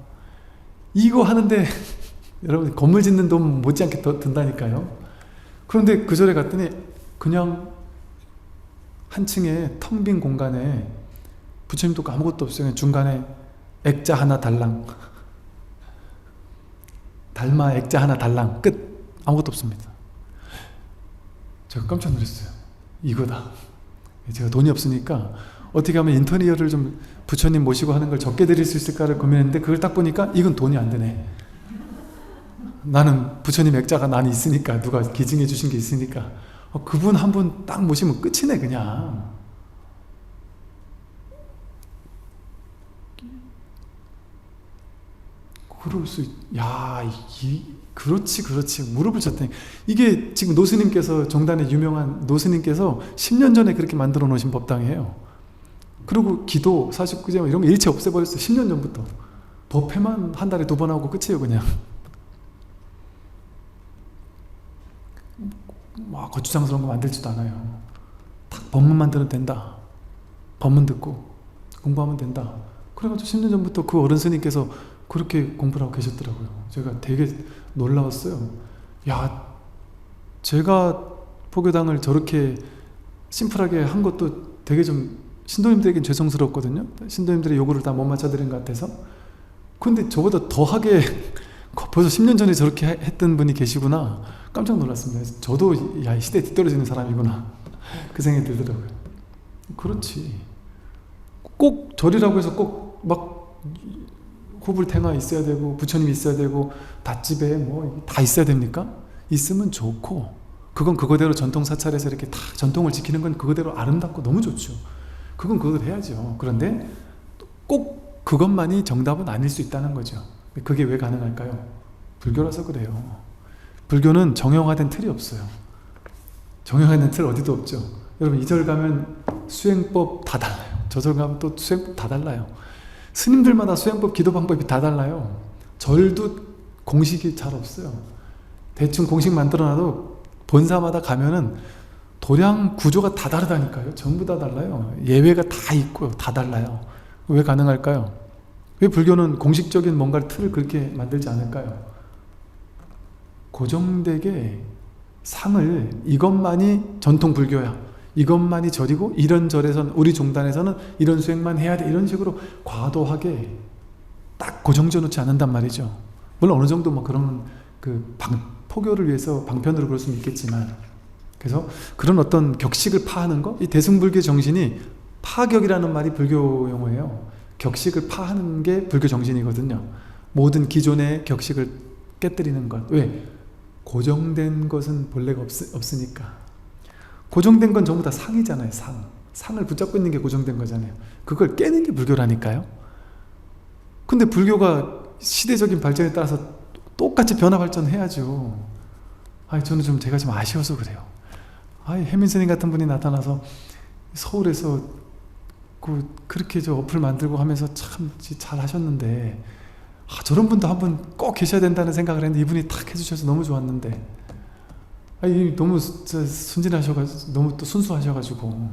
이거 하는데 여러분 건물 짓는 돈 못지않게 더 든다니까요. 그런데 그 절에 갔더니 그냥 한 층에 텅 빈 공간에 부처님도 아무것도 없어요. 중간에 액자 하나 달랑, 달마 액자 하나 달랑, 끝. 아무것도 없습니다. 제가 깜짝 놀랐어요. 이거다. 제가 돈이 없으니까 어떻게 하면 인테리어를 좀 부처님 모시고 하는 걸 적게 드릴 수 있을까를 고민했는데 그걸 딱 보니까 이건 돈이 안 되네. 나는 부처님 액자가 나는 있으니까, 누가 기증해 주신 게 있으니까 그분 한 분 딱 모시면 끝이네 그냥. 그럴 수 그렇지 무릎을 쳤더니 이게 지금 노스님께서 정단의 유명한 노스님께서 10년 전에 그렇게 만들어 놓으신 법당이에요. 그리고 기도 49제만 이런 거 일체 없애버렸어요. 10년 전부터. 법회만 한 달에 2번 하고 끝이에요 그냥. 와, 거추장스러운 거 만들지도 않아요. 딱 법문 만들어도 된다. 법문 듣고 공부하면 된다. 그래가지고 10년 전부터 그 어른 스님께서 그렇게 공부를 하고 계셨더라고요. 제가 되게 놀라웠어요. 야, 제가 포교당을 저렇게 심플하게 한 것도 되게 좀 신도님들에겐 죄송스럽거든요. 신도님들의 요구를 다 못 맞춰드린 것 같아서. 근데 저보다 더하게 벌써 10년 전에 저렇게 했던 분이 계시구나. 깜짝 놀랐습니다. 저도 야, 이 시대에 뒤떨어지는 사람이구나 그 생각이 들더라고요. 그렇지. 꼭 절이라고 해서 꼭 막 호불탱화 있어야 되고 부처님이 있어야 되고 닷집에 뭐 다 있어야 됩니까? 있으면 좋고 그건 그거대로 전통 사찰에서 이렇게 다 전통을 지키는 건 그거대로 아름답고 너무 좋죠. 그건 그걸 해야죠. 그런데 꼭 그것만이 정답은 아닐 수 있다는 거죠. 그게 왜 가능할까요? 불교라서 그래요. 불교는 정형화된 틀이 없어요. 정형화된 틀 어디도 없죠. 여러분 이 절 가면 수행법 다 달라요. 저 절 가면 또 수행법 다 달라요. 스님들마다 수행법, 기도 방법이 다 달라요. 절도 공식이 잘 없어요. 대충 공식 만들어놔도 본사마다 가면은 도량 구조가 다 다르다니까요. 전부 다 달라요. 예외가 다 있고 다 달라요. 왜 가능할까요? 왜 불교는 공식적인 뭔가를 틀을 그렇게 만들지 않을까요? 고정되게 상을 이것만이 전통 불교야, 이것만이 절이고 이런 절에서는 우리 종단에서는 이런 수행만 해야 돼 이런 식으로 과도하게 딱 고정져 놓지 않는단 말이죠. 물론 어느 정도 뭐 그런 포교를 위해서 방편으로 그럴 수는 있겠지만, 그래서 그런 어떤 격식을 파하는 것, 이 대승불교 정신이 파격이라는 말이 불교 용어예요. 격식을 파하는 게 불교 정신이거든요. 모든 기존의 격식을 깨뜨리는 것. 왜? 고정된 것은 본래가 없으니까. 고정된 건 전부 다 상이잖아요. 상을 붙잡고 있는 게 고정된 거잖아요. 그걸 깨는 게 불교라니까요. 근데 불교가 시대적인 발전에 따라서 똑같이 변화 발전해야죠. 저는 좀 제가 좀 아쉬워서 그래요. 혜민 스님 같은 분이 나타나서 서울에서 그렇게 어플 만들고 하면서 참 잘 하셨는데, 저런 분도 한 분 꼭 계셔야 된다는 생각을 했는데 이분이 탁 해주셔서 너무 좋았는데, 너무 순진하셔가지고 너무 또 순수하셔가지고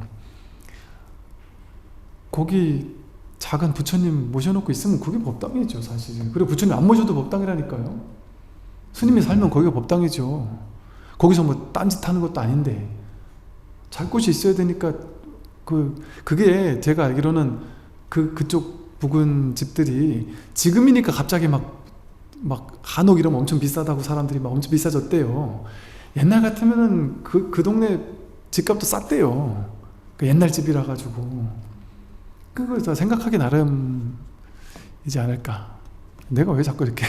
거기 작은 부처님 모셔놓고 있으면 그게 법당이죠 사실은. 그리고 부처님 안 모셔도 법당이라니까요. 스님이 살면 거기가 법당이죠. 거기서 뭐 딴짓하는 것도 아닌데 잘 곳이 있어야 되니까. 그게 제가 알기로는 그쪽 부근 집들이 지금이니까 갑자기 막 한옥 이러면 엄청 비싸다고 사람들이 막 엄청 비싸졌대요. 옛날 같으면은 그 동네 집값도 쌌대요. 옛날 집이라 가지고 그걸 다 생각하기 나름이지 않을까. 내가 왜 자꾸 이렇게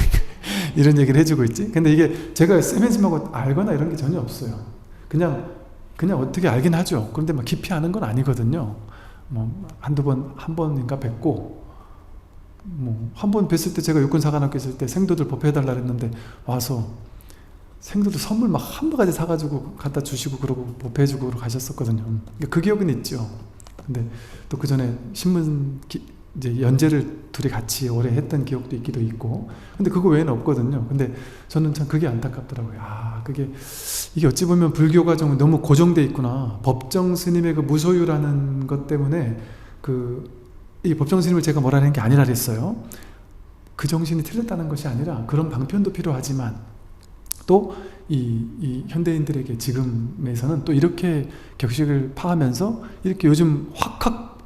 이런 얘기를 해주고 있지? 근데 이게 제가 쌤앤쌤하고 알거나 이런 게 전혀 없어요. 그냥 어떻게 알긴 하죠. 그런데 막 깊이 아는 건 아니거든요. 뭐 한 번인가 뵙고, 뭐 한 번 뵀을 때 제가 육군사관학교 있을 때 생도들 법회해달라 했는데 와서 생도들 선물 막 한두 가지 사가지고 갖다 주시고 그러고 법회해주고 그러고 가셨었거든요. 그 기억은 있죠. 근데 또 그 전에 신문 이제 연재를 둘이 같이 오래 했던 기억도 있기도 있고, 근데 그거 외에는 없거든요. 근데 저는 참 그게 안타깝더라고요. 이게 어찌 보면 불교가 좀 너무 고정돼 있구나. 법정 스님의 그 무소유라는 것 때문에 이 법정 스님을 제가 뭐라는 게 아니라 그랬어요. 그 정신이 틀렸다는 것이 아니라 그런 방편도 필요하지만 또 이 현대인들에게 지금에서는 또 이렇게 격식을 파하면서 이렇게 요즘 확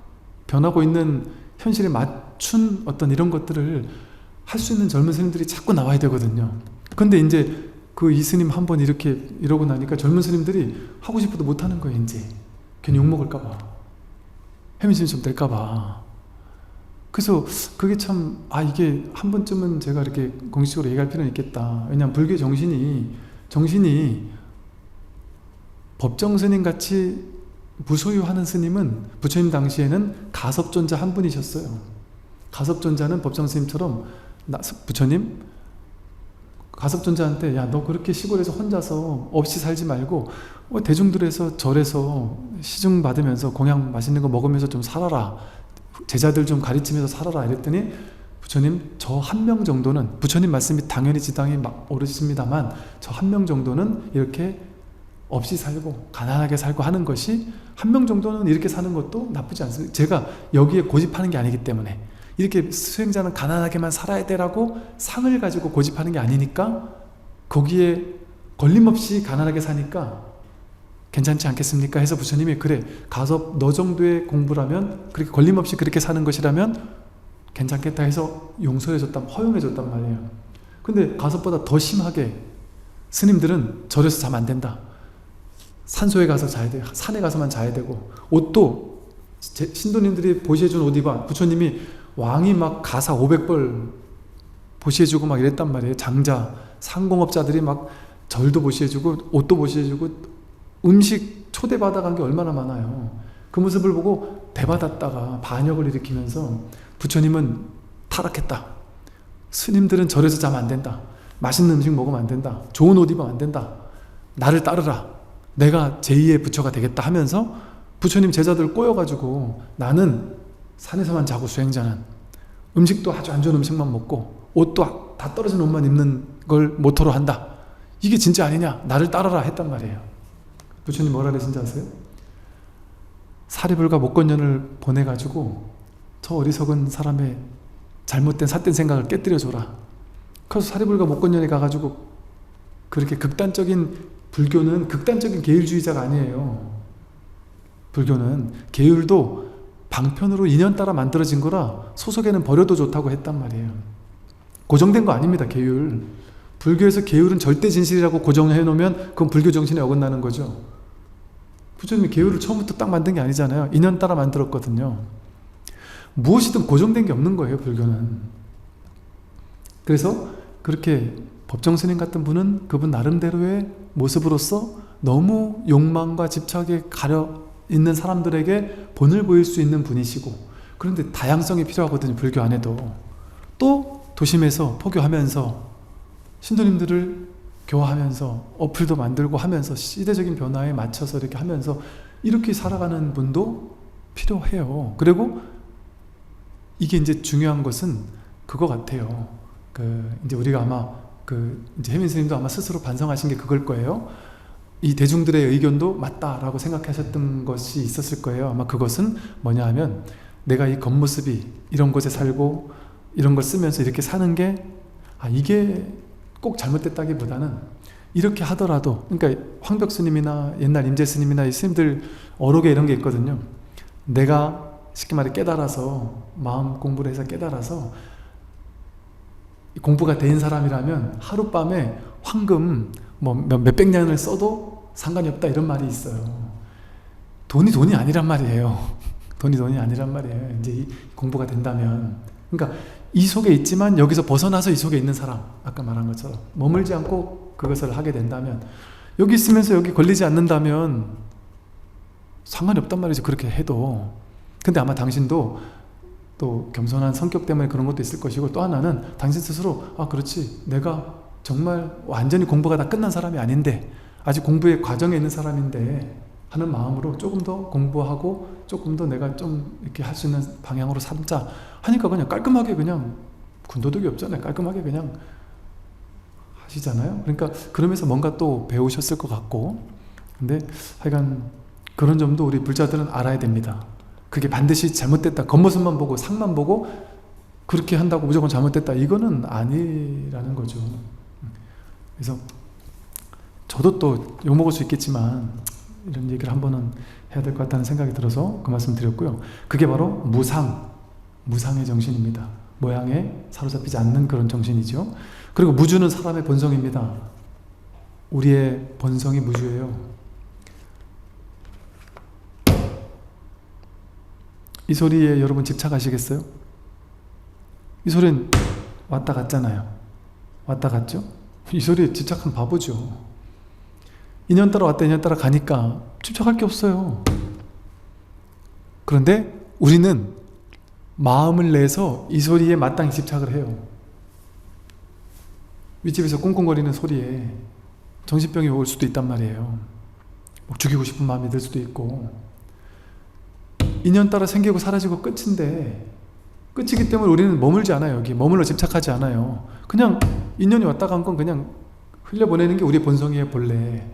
변하고 있는 현실에 맞춘 어떤 이런 것들을 할 수 있는 젊은 스님들이 자꾸 나와야 되거든요. 근데 이제 이 스님 한 번 이렇게 이러고 나니까 젊은 스님들이 하고 싶어도 못하는 거예요. 이제 괜히 욕먹을까봐, 혜민스님 좀 될까봐. 그래서 그게 참 이게 한 번쯤은 제가 이렇게 공식적으로 얘기할 필요는 있겠다. 왜냐하면 불교 정신이 법정 스님같이 무소유하는 스님은 부처님 당시에는 가섭존자 한 분이셨어요. 가섭존자는 법정 스님처럼 부처님 가섭존자한테 야, 너 그렇게 시골에서 혼자서 없이 살지 말고 대중들에서 절에서 시중 받으면서 공양 맛있는 거 먹으면서 좀 살아라. 제자들 좀 가르치면서 살아라. 이랬더니 부처님 저 한 명 정도는, 부처님 말씀이 당연히 지당히 옳으십니다만 저 한 명 정도는 이렇게 없이 살고 가난하게 살고 하는 것이, 한 명 정도는 이렇게 사는 것도 나쁘지 않습니다. 제가 여기에 고집하는 게 아니기 때문에, 이렇게 수행자는 가난하게만 살아야 되라고 상을 가지고 고집하는 게 아니니까 거기에 걸림없이 가난하게 사니까 괜찮지 않겠습니까? 해서 부처님이 그래, 가서 너 정도의 공부라면, 그렇게 걸림없이 그렇게 사는 것이라면 괜찮겠다 해서 허용해줬단 말이에요. 근데 가섭보다 더 심하게 스님들은 절에서 자면 안 된다. 산소에 가서 자야 돼. 산에 가서만 자야 되고, 옷도 신도님들이 보시해준 옷 입어. 부처님이 왕이 막 가사 500벌 보시해주고 막 이랬단 말이에요. 장자, 상공업자들이 막 절도 보시해주고 옷도 보시해주고 음식 초대받아간 게 얼마나 많아요. 그 모습을 보고 대받았다가 반역을 일으키면서 부처님은 타락했다. 스님들은 절에서 자면 안 된다. 맛있는 음식 먹으면 안 된다. 좋은 옷 입으면 안 된다. 나를 따르라. 내가 제2의 부처가 되겠다 하면서 부처님 제자들 꼬여가지고 나는 산에서만 자고 수행자는 음식도 아주 안 좋은 음식만 먹고 옷도 다 떨어진 옷만 입는 걸 모토로 한다. 이게 진짜 아니냐? 나를 따르라 했단 말이에요. 부처님 뭐라 그러신지 아세요? 사리불과 목건년을 보내가지고 저 어리석은 사람의 잘못된 삿된 생각을 깨뜨려줘라. 그래서 사리불과 목건년에 가가지고 그렇게 극단적인, 불교는 극단적인 계율주의자가 아니에요. 불교는 계율도 방편으로 인연 따라 만들어진 거라 소속에는 버려도 좋다고 했단 말이에요. 고정된 거 아닙니다. 계율. 불교에서 계율은 절대 진실이라고 고정해 놓으면 그건 불교 정신에 어긋나는 거죠. 부처님이 계율을 처음부터 딱 만든 게 아니잖아요. 인연 따라 만들었거든요. 무엇이든 고정된 게 없는 거예요, 불교는. 그래서 그렇게 법정 스님 같은 분은 그분 나름대로의 모습으로서 너무 욕망과 집착에 가려 있는 사람들에게 본을 보일 수 있는 분이시고, 그런데 다양성이 필요하거든요, 불교 안에도. 또 도심에서 포교하면서 신도님들을 교화하면서 어플도 만들고 하면서 시대적인 변화에 맞춰서 이렇게 하면서 이렇게 살아가는 분도 필요해요. 그리고 이게 이제 중요한 것은 그거 같아요. 이제 우리가 아마 이제 혜민 스님도 아마 스스로 반성하신 게 그걸 거예요. 이 대중들의 의견도 맞다라고 생각하셨던 것이 있었을 거예요. 아마 그것은 뭐냐 하면, 내가 이 겉모습이 이런 곳에 살고 이런 걸 쓰면서 이렇게 사는 게 이게 꼭 잘못됐다기보다는 이렇게 하더라도, 그러니까 황벽 스님이나 옛날 임재 스님이나 이 스님들 어록에 이런 게 있거든요. 내가 쉽게 말해 깨달아서, 마음 공부를 해서 깨달아서 공부가 된 사람이라면 하룻밤에 황금 뭐 몇백 년을 써도 상관이 없다, 이런 말이 있어요. 돈이 아니란 말이에요. 돈이 아니란 말이에요. 이제 이 공부가 된다면. 그러니까 이 속에 있지만 여기서 벗어나서 이 속에 있는 사람, 아까 말한 것처럼 머물지 않고 그것을 하게 된다면, 여기 있으면서 여기 걸리지 않는다면 상관이 없단 말이죠, 그렇게 해도. 근데 아마 당신도 또 겸손한 성격 때문에 그런 것도 있을 것이고, 또 하나는 당신 스스로 그렇지, 내가 정말 완전히 공부가 다 끝난 사람이 아닌데, 아직 공부의 과정에 있는 사람인데 하는 마음으로 조금 더 공부하고 조금 더 내가 좀 이렇게 할 수 있는 방향으로 삼자 하니까 그냥 깔끔하게, 그냥 군더더기 없잖아요. 깔끔하게 그냥 하시잖아요. 그러니까 그러면서 뭔가 또 배우셨을 것 같고. 근데 하여간 그런 점도 우리 불자들은 알아야 됩니다. 그게 반드시 잘못됐다, 겉모습만 보고 상만 보고 그렇게 한다고 무조건 잘못됐다, 이거는 아니라는 거죠. 그래서 저도 또 욕먹을 수 있겠지만 이런 얘기를 한 번은 해야 될 것 같다는 생각이 들어서 그 말씀 드렸고요. 그게 바로 무상의 정신입니다. 모양에 사로잡히지 않는 그런 정신이죠. 그리고 무주는 사람의 본성입니다. 우리의 본성이 무주예요. 이 소리에 여러분 집착하시겠어요? 이 소리는 왔다 갔잖아요. 왔다 갔죠? 이 소리에 집착한 바보죠. 인연 따라 왔다 인연 따라 가니까 집착할 게 없어요. 그런데 우리는 마음을 내서 이 소리에 마땅히 집착을 해요. 윗집에서 꽁꽁거리는 소리에 정신병이 올 수도 있단 말이에요. 뭐 죽이고 싶은 마음이 들 수도 있고. 인연 따라 생기고 사라지고 끝인데, 끝이기 때문에 우리는 머물지 않아요. 여기 머물러 집착하지 않아요. 그냥 인연이 왔다 간 건 그냥 흘려보내는 게 우리의 본성이에요, 본래.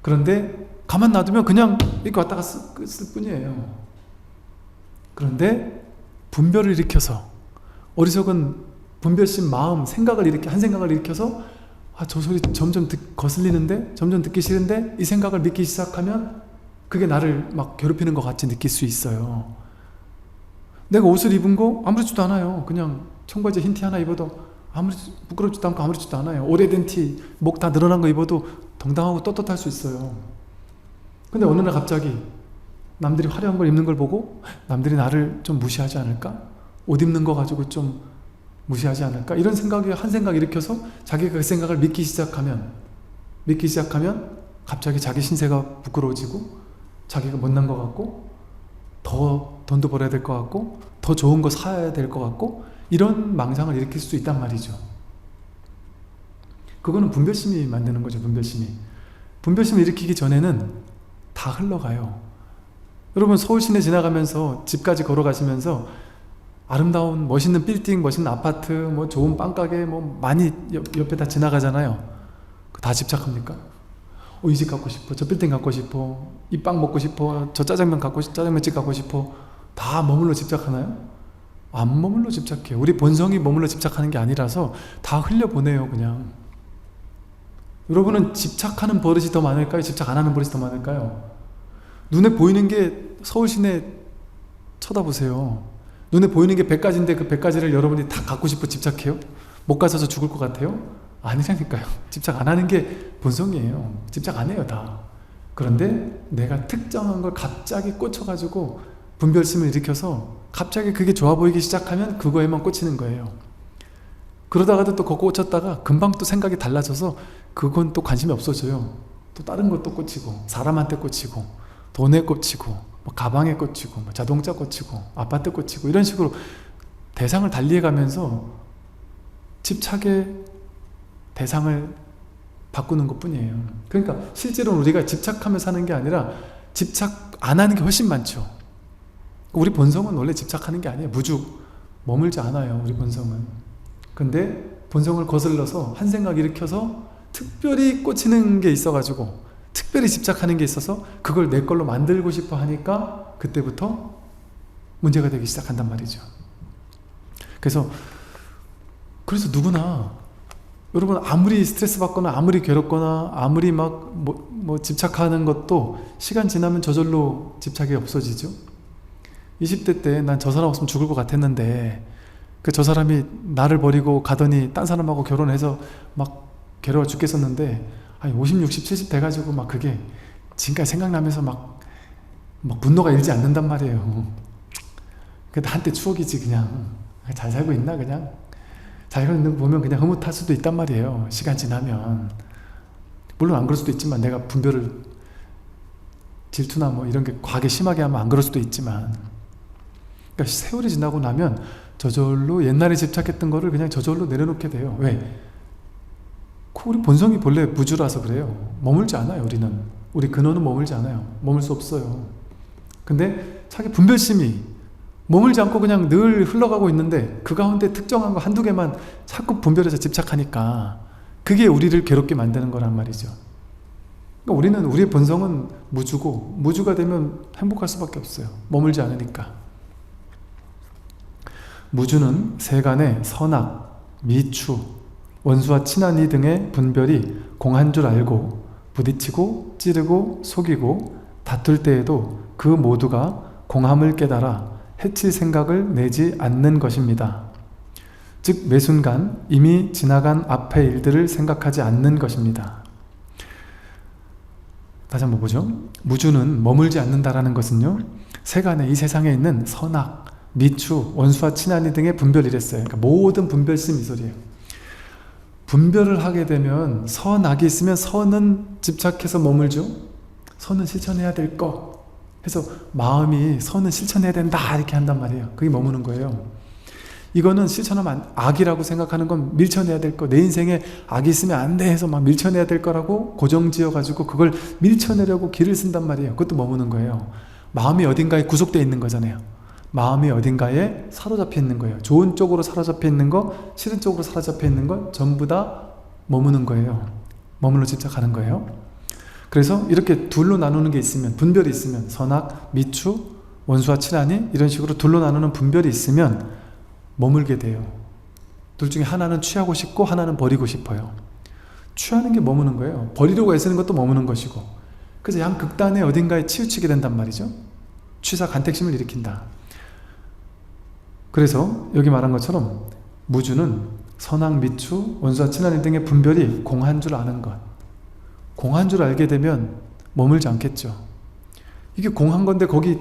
그런데 가만 놔두면 그냥 이렇게 왔다 갔을 뿐이에요. 그런데 분별을 일으켜서, 어리석은 분별심, 마음, 한 생각을 일으켜서 저 소리 점점 거슬리는데, 점점 듣기 싫은데, 이 생각을 믿기 시작하면 그게 나를 막 괴롭히는 것 같이 느낄 수 있어요. 내가 옷을 입은 거 아무렇지도 않아요. 그냥 청바지 흰 티 하나 입어도 부끄럽지도 않고 아무렇지도 않아요. 오래된 티, 목 다 늘어난 거 입어도 당당하고 떳떳할 수 있어요. 근데 어느 날 갑자기 남들이 화려한 걸 입는 걸 보고 남들이 나를 좀 무시하지 않을까? 옷 입는 거 가지고 좀 무시하지 않을까? 이런 생각이 한 생각 일으켜서 자기가 그 생각을 믿기 시작하면 갑자기 자기 신세가 부끄러워지고, 자기가 못난 것 같고, 더 돈도 벌어야 될 것 같고, 더 좋은 거 사야 될 것 같고, 이런 망상을 일으킬 수 있단 말이죠. 그거는 분별심이 만드는 거죠. 분별심을 일으키기 전에는 다 흘러가요. 여러분 서울 시내 지나가면서 집까지 걸어가시면서 아름다운 멋있는 빌딩, 멋있는 아파트, 뭐 좋은 빵가게 뭐 많이 옆에 다 지나가잖아요. 다 집착합니까? 이 집 갖고 싶어, 저 빌딩 갖고 싶어, 이 빵 먹고 싶어, 저 짜장면집 갖고 싶어. 다 머물러 집착하나요? 안 머물러 집착해요. 우리 본성이 머물러 집착하는 게 아니라서 다 흘려보내요, 그냥. 여러분은 집착하는 버릇이 더 많을까요? 집착 안 하는 버릇이 더 많을까요? 눈에 보이는 게 서울 시내 쳐다보세요. 눈에 보이는 게 100가지인데 그 100가지를 여러분이 다 갖고 싶어 집착해요? 못 가져서 죽을 것 같아요? 아니라니까요. 집착 안 하는 게 본성이에요. 집착 안 해요, 다. 그런데 내가 특정한 걸 갑자기 꽂혀가지고 분별심을 일으켜서 갑자기 그게 좋아 보이기 시작하면 그거에만 꽂히는 거예요. 그러다가도 또 그거 꽂혔다가 금방 또 생각이 달라져서 그건 또 관심이 없어져요. 또 다른 것도 꽂히고, 사람한테 꽂히고, 돈에 꽂히고, 뭐 가방에 꽂히고, 뭐 자동차 꽂히고, 아파트 꽂히고, 이런 식으로 대상을 달리해 가면서 집착의 대상을 바꾸는 것 뿐이에요. 그러니까 실제로는 우리가 집착하며 사는 게 아니라 집착 안 하는 게 훨씬 많죠. 우리 본성은 원래 집착하는 게 아니에요. 무죽 머물지 않아요, 우리 본성은. 근데 본성을 거슬러서 한 생각 일으켜서 특별히 꽂히는 게 있어가지고 특별히 집착하는 게 있어서 그걸 내 걸로 만들고 싶어 하니까 그때부터 문제가 되기 시작한단 말이죠. 그래서 누구나, 여러분 아무리 스트레스 받거나 아무리 괴롭거나 아무리 막 뭐 집착하는 것도 시간 지나면 저절로 집착이 없어지죠. 20대 때 난 저 사람 없으면 죽을 것 같았는데 저 사람이 나를 버리고 가더니 딴 사람하고 결혼해서 막 괴로워 죽겠었는데 50, 60, 70 돼가지고 막 그게 지금까지 생각나면서 막 분노가 일지 않는단 말이에요. 근데 한때 추억이지. 그냥 잘 살고 있나, 그냥 잘 살고 있는 거 보면 그냥 흐뭇할 수도 있단 말이에요, 시간 지나면. 물론 안 그럴 수도 있지만, 내가 분별을 질투나 뭐 이런 게 과하게 심하게 하면 안 그럴 수도 있지만, 그러니까 세월이 지나고 나면 저절로 옛날에 집착했던 거를 그냥 저절로 내려놓게 돼요. 왜? 우리 본성이 본래 무주라서 그래요. 머물지 않아요, 우리 근원은 머물지 않아요. 머물 수 없어요. 근데 자기 분별심이 머물지 않고 그냥 늘 흘러가고 있는데 그 가운데 특정한 거 한두 개만 자꾸 분별해서 집착하니까 그게 우리를 괴롭게 만드는 거란 말이죠. 그러니까 우리의 본성은 무주고, 무주가 되면 행복할 수밖에 없어요. 머물지 않으니까. 무주는 세간의 선악, 미추, 원수와 친한이 등의 분별이 공한 줄 알고 부딪히고 찌르고 속이고 다툴 때에도 그 모두가 공함을 깨달아 해칠 생각을 내지 않는 것입니다. 즉 매순간 이미 지나간 앞의 일들을 생각하지 않는 것입니다. 다시 한번 보죠. 무주는 머물지 않는다라는 것은요, 세간의 이 세상에 있는 선악, 미추, 원수와 친한이 등의 분별이랬어요. 그러니까 모든 분별심 이 소리예요. 분별을 하게 되면 선악이 있으면 선은 집착해서 머물죠. 선은 실천해야 될 거 해서 마음이 선은 실천해야 된다 이렇게 한단 말이에요. 그게 머무는 거예요. 이거는 실천하면 악이라고 생각하는 건 밀쳐내야 될 거, 내 인생에 악이 있으면 안 돼 해서 막 밀쳐내야 될 거라고 고정지어 가지고 그걸 밀쳐내려고 길을 쓴단 말이에요. 그것도 머무는 거예요. 마음이 어딘가에 구속되어 있는 거잖아요. 마음이 어딘가에 사로잡혀 있는 거예요. 좋은 쪽으로 사로잡혀 있는 거, 싫은 쪽으로 사로잡혀 있는 거 전부 다 머무는 거예요. 머물러 집착하는 거예요. 그래서 이렇게 둘로 나누는 게 있으면, 분별이 있으면, 선악, 미추, 원수와 친하니 이런 식으로 둘로 나누는 분별이 있으면 머물게 돼요. 둘 중에 하나는 취하고 싶고 하나는 버리고 싶어요. 취하는 게 머무는 거예요. 버리려고 애쓰는 것도 머무는 것이고. 그래서 양극단에 어딘가에 치우치게 된단 말이죠. 취사 간택심을 일으킨다. 그래서 여기 말한 것처럼 무주는 선악, 미추, 원수와 친하니 등의 분별이 공한 줄 아는 것. 공한 줄 알게 되면 머물지 않겠죠. 이게 공한 건데 거기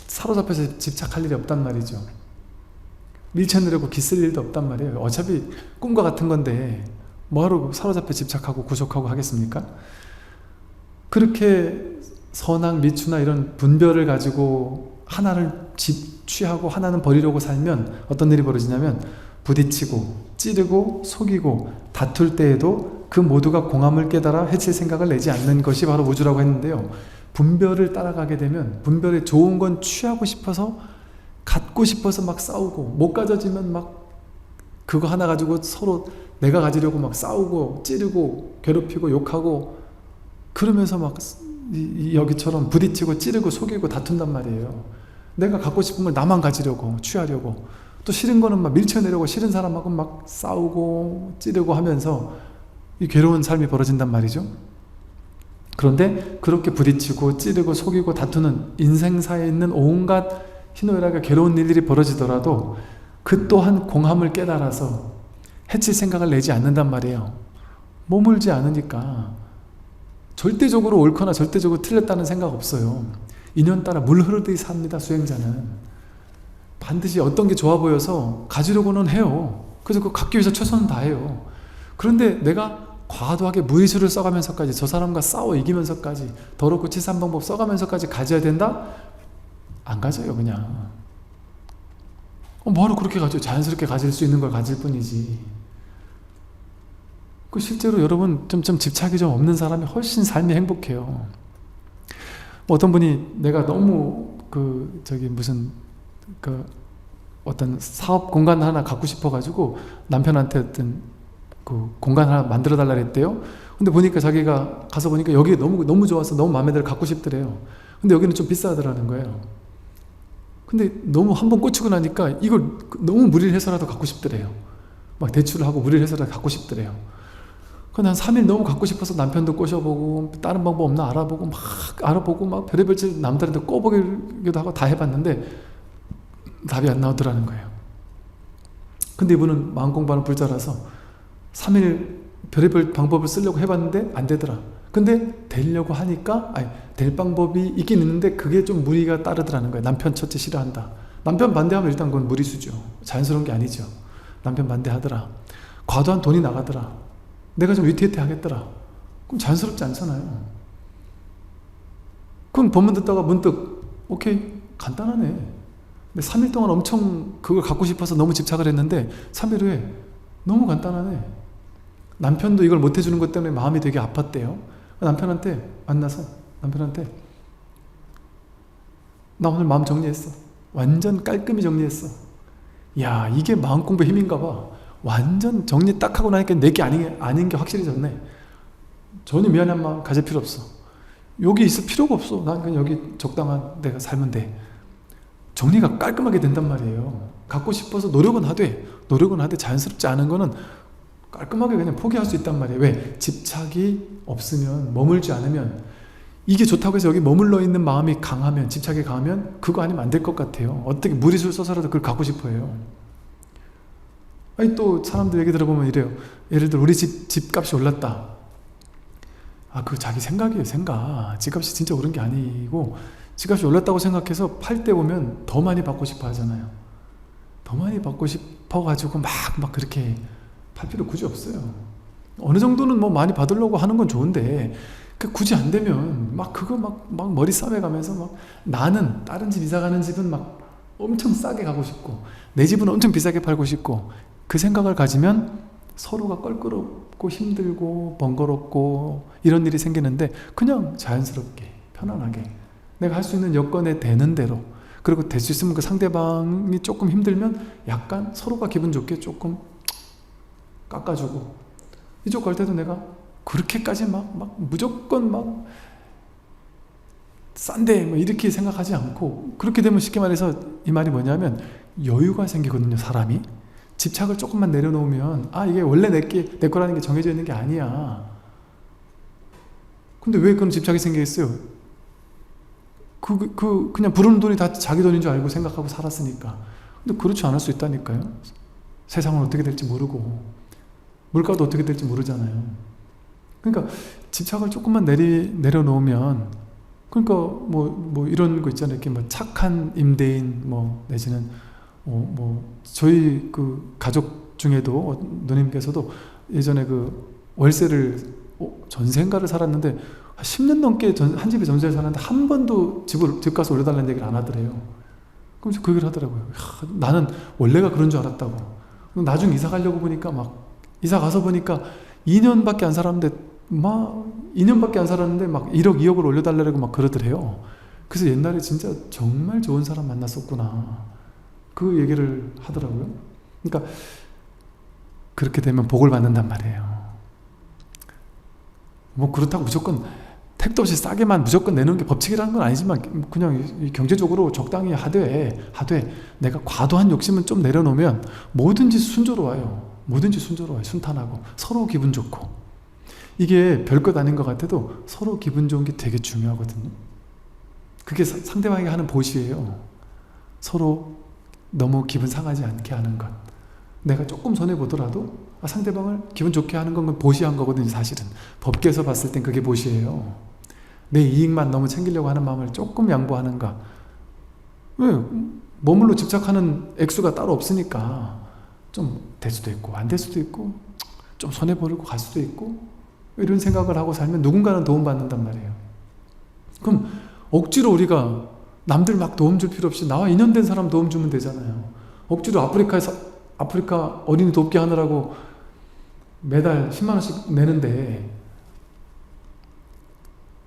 사로잡혀서 집착할 일이 없단 말이죠. 밀쳐내려고 기쓸 일도 없단 말이에요. 어차피 꿈과 같은 건데 뭐하러 사로잡혀 집착하고 구속하고 하겠습니까? 그렇게 선악, 미추나 이런 분별을 가지고 하나를 취하고 하나는 버리려고 살면 어떤 일이 벌어지냐면 부딪히고 찌르고 속이고 다툴 때에도 그 모두가 공함을 깨달아 해칠 생각을 내지 않는 것이 바로 무주라고 했는데요. 분별을 따라가게 되면 분별에 좋은 건 취하고 싶어서 갖고 싶어서 막 싸우고 못 가져지면 막 그거 하나 가지고 서로 내가 가지려고 막 싸우고 찌르고 괴롭히고 욕하고 그러면서 막 여기처럼 부딪히고 찌르고 속이고 다툰단 말이에요. 내가 갖고 싶은 걸 나만 가지려고 취하려고 또 싫은 거는 막 밀쳐내려고 싫은 사람하고 막 싸우고 찌르고 하면서 이 괴로운 삶이 벌어진단 말이죠. 그런데 그렇게 부딪히고 찌르고 속이고 다투는 인생사에 있는 온갖 희노애락과 괴로운 일들이 벌어지더라도 그 또한 공함을 깨달아서 해칠 생각을 내지 않는단 말이에요. 머물지 않으니까. 절대적으로 옳거나 절대적으로 틀렸다는 생각 없어요. 인연 따라 물 흐르듯이 삽니다. 수행자는 반드시 어떤 게 좋아 보여서 가지려고는 해요. 그래서 그거 갖기 위해서 최선을 다해요. 그런데 내가 과도하게 무리수를 써가면서까지 저 사람과 싸워 이기면서까지 더럽고 치사한 방법 써가면서까지 가져야 된다? 안 가져요. 그냥 뭐하러 그렇게 가져요. 자연스럽게 가질 수 있는 걸 가질 뿐이지. 그 실제로 여러분 좀 집착이 좀 없는 사람이 훨씬 삶이 행복해요. 뭐 어떤 분이 내가 너무 어떤 사업 공간 하나 갖고 싶어가지고 남편한테 어떤 그 공간 하나 만들어 달라 그랬대요. 근데 보니까 자기가 가서 보니까 여기 너무 좋아서 너무 마음에 들어 갖고 싶더래요. 근데 여기는 좀 비싸더라는 거예요. 근데 너무 한번 꽂히고 나니까 이걸 너무 무리를 해서라도 갖고 싶더래요. 막 대출을 하고 무리를 해서라도 갖고 싶더래요. 난 3일 너무 갖고 싶어서 남편도 꼬셔보고 다른 방법 없나 알아보고 막 알아보고 막 별의별 짓 남들한테 꼬보기도 하고 다 해봤는데 답이 안 나오더라는 거예요. 근데 이분은 마음공부하는 불자라서 3일 별의별 방법을 쓰려고 해봤는데 안 되더라. 근데 되려고 하니까 될 방법이 있긴 있는데 그게 좀 무리가 따르더라는 거예요. 남편 첫째 싫어한다. 남편 반대하면 일단 그건 무리수죠. 자연스러운 게 아니죠. 남편 반대하더라. 과도한 돈이 나가더라. 내가 좀 위태위태 하겠더라. 그럼 자연스럽지 않잖아요. 그럼 법문 듣다가 문득 오케이 간단하네. 근데 3일 동안 엄청 그걸 갖고 싶어서 너무 집착을 했는데 3일 후에 너무 간단하네. 남편도 이걸 못 해주는 것 때문에 마음이 되게 아팠대요. 남편한테 만나서 남편한테 나 오늘 마음 정리했어. 완전 깔끔히 정리했어. 야 이게 마음 공부의 힘인가 봐. 완전 정리 딱 하고 나니까 내게 아닌 게 확실해졌네. 전혀 미안한 마음 가질 필요 없어. 여기 있을 필요가 없어. 난 그냥 여기 적당한 내가 살면 돼. 정리가 깔끔하게 된단 말이에요. 갖고 싶어서 노력은 하되 자연스럽지 않은 거는 깔끔하게 그냥 포기할 수 있단 말이에요. 왜? 집착이 없으면, 머물지 않으면, 이게 좋다고 해서 여기 머물러 있는 마음이 강하면, 집착이 강하면 그거 아니면 안 될 것 같아요. 어떻게 무리수를 써서라도 그걸 갖고 싶어 해요. 아니 또 사람들 얘기 들어보면 이래요. 예를 들어 우리 집값이 올랐다. 그거 자기 생각이에요. 생각. 집값이 진짜 오른 게 아니고 집값이 올랐다고 생각해서 팔 때 보면 더 많이 받고 싶어 하잖아요. 더 많이 받고 싶어 가지고 막 그렇게 팔 필요 굳이 없어요. 어느 정도는 뭐 많이 받으려고 하는 건 좋은데 굳이 안 되면 그거 머리 싸매가면서 나는 다른 집 이사 가는 집은 엄청 싸게 가고 싶고 내 집은 엄청 비싸게 팔고 싶고 그 생각을 가지면 서로가 껄끄럽고 힘들고 번거롭고 이런 일이 생기는데 그냥 자연스럽게 편안하게 내가 할 수 있는 여건에 되는 대로 그리고 될 수 있으면 그 상대방이 조금 힘들면 약간 서로가 기분 좋게 조금 깎아주고 이쪽 갈 때도 내가 그렇게까지 무조건 싼데 이렇게 생각하지 않고 그렇게 되면 쉽게 말해서 이 말이 뭐냐면 여유가 생기거든요. 사람이 집착을 조금만 내려놓으면 이게 원래 내 거라는 게 정해져 있는 게 아니야. 근데 왜 그런 집착이 생기겠어요? 그냥 부르는 돈이 다 자기 돈인 줄 알고 생각하고 살았으니까. 근데 그렇지 않을 수 있다니까요. 세상은 어떻게 될지 모르고 물가도 어떻게 될지 모르잖아요. 그러니까 집착을 조금만 내려놓으면 그러니까 뭐 이런 거 있잖아요. 이렇게 착한 임대인 내지는 저희 그 가족 중에도 누님께서도 예전에 그 월세를 전세인가를 살았는데 10년 넘게 한 집에 전세를 살았는데 한 번도 집값을 올려달라는 얘기를 안 하더래요. 그러면서 그 얘기를 하더라고요. 나는 원래가 그런 줄 알았다고. 나중에 이사 가려고 보니까 이사 가서 보니까 2년밖에 안 살았는데 2년밖에 안 살았는데 1억 2억을 올려달라고 그러더래요. 그래서 옛날에 진짜 정말 좋은 사람 만났었구나 그 얘기를 하더라고요. 그러니까 그렇게 되면 복을 받는단 말이에요. 그렇다고 무조건 택도 없이 싸게만 무조건 내는 게 법칙이라는 건 아니지만 그냥 경제적으로 적당히 하되 내가 과도한 욕심은 좀 내려놓으면 뭐든지 순조로워요. 순탄하고 서로 기분 좋고 이게 별것 아닌 것 같아도 서로 기분 좋은 게 되게 중요하거든요. 그게 상대방에게 하는 보시예요. 서로 너무 기분 상하지 않게 하는 것. 내가 조금 손해보더라도 상대방을 기분 좋게 하는 건 보시한 거거든요. 사실은 법계에서 봤을 땐 그게 보시예요. 내 이익만 너무 챙기려고 하는 마음을 조금 양보하는가. 왜? 머물러 집착하는 액수가 따로 없으니까 좀 될 수도 있고 안 될 수도 있고 좀 손해보려고 갈 수도 있고 이런 생각을 하고 살면 누군가는 도움받는단 말이에요. 그럼 억지로 우리가 남들 막 도움 줄 필요 없이 나와 인연된 사람 도움 주면 되잖아요. 억지로 아프리카 어린이 돕기 하느라고 매달 10만 원씩 내는데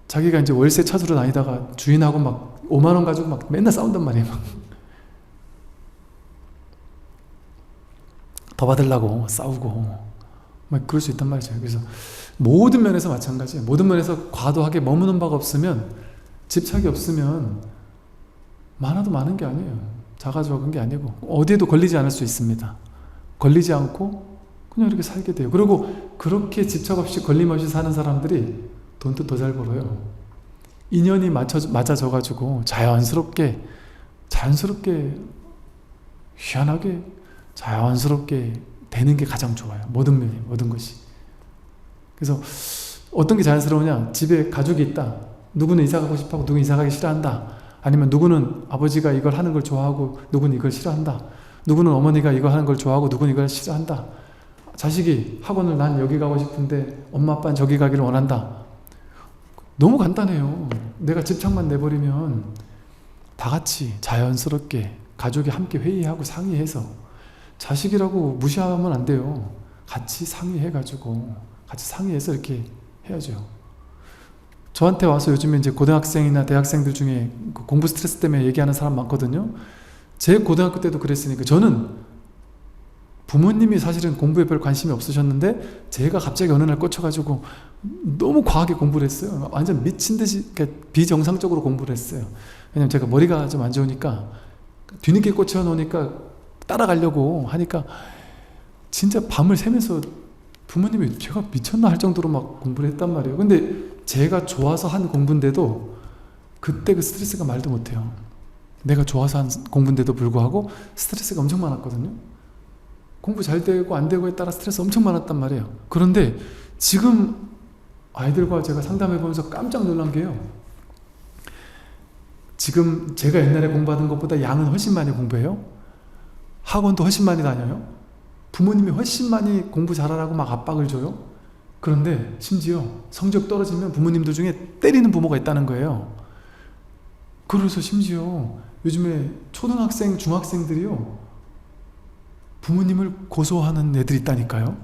자기가 이제 월세 찾으러 다니다가 주인하고 막 5만 원 가지고 막 맨날 싸운단 말이에요. 더 받으려고 싸우고 막 그럴 수 있단 말이죠. 그래서 모든 면에서 마찬가지예요. 모든 면에서 과도하게 머무는 바가 없으면, 집착이 없으면 많아도 많은 게 아니에요. 작아 적은 게 아니고 어디에도 걸리지 않을 수 있습니다. 걸리지 않고 그냥 이렇게 살게 돼요. 그리고 그렇게 집착 없이 걸림 없이 사는 사람들이 돈도 더 잘 벌어요. 인연이 맞아져 가지고 자연스럽게 희한하게 자연스럽게 되는 게 가장 좋아요. 모든 면이, 모든 것이. 그래서 어떤 게 자연스러우냐, 집에 가족이 있다, 누구는 이사 가고 싶어하고 누구는 이사 가기 싫어한다, 아니면 누구는 아버지가 이걸 하는 걸 좋아하고 누구는 이걸 싫어한다, 누구는 어머니가 이거 하는 걸 좋아하고 누구는 이걸 싫어한다, 자식이 학원을 난 여기 가고 싶은데 엄마 아빠는 저기 가기를 원한다. 너무 간단해요. 내가 집착만 내버리면 다 같이 자연스럽게 가족이 함께 회의하고 상의해서, 자식이라고 무시하면 안 돼요. 같이 상의해가지고 같이 상의해서 이렇게 해야죠. 저한테 와서 요즘에 이제 고등학생이나 대학생들 중에 공부 스트레스 때문에 얘기하는 사람 많거든요. 제 고등학교 때도 그랬으니까. 저는 부모님이 사실은 공부에 별 관심이 없으셨는데 제가 갑자기 어느 날 꽂혀가지고 너무 과하게 공부를 했어요. 완전 미친 듯이 비정상적으로 공부를 했어요. 왜냐면 제가 머리가 좀 안 좋으니까 뒤늦게 꽂혀 놓으니까 따라가려고 하니까 진짜 밤을 새면서 부모님이 제가 미쳤나 할 정도로 막 공부를 했단 말이에요. 근데 제가 좋아서 한 공부인데도 그때 그 스트레스가 말도 못해요. 내가 좋아서 한 공부인데도 불구하고 스트레스가 엄청 많았거든요. 공부 잘 되고 안 되고에 따라 스트레스 엄청 많았단 말이에요. 그런데 지금 아이들과 제가 상담해 보면서 깜짝 놀란 게요, 지금 제가 옛날에 공부하던 것보다 양은 훨씬 많이 공부해요. 학원도 훨씬 많이 다녀요. 부모님이 훨씬 많이 공부 잘하라고 막 압박을 줘요. 그런데 심지어 성적 떨어지면 부모님들 중에 때리는 부모가 있다는 거예요. 그래서 심지어 요즘에 초등학생, 중학생들이요, 부모님을 고소하는 애들이 있다니까요.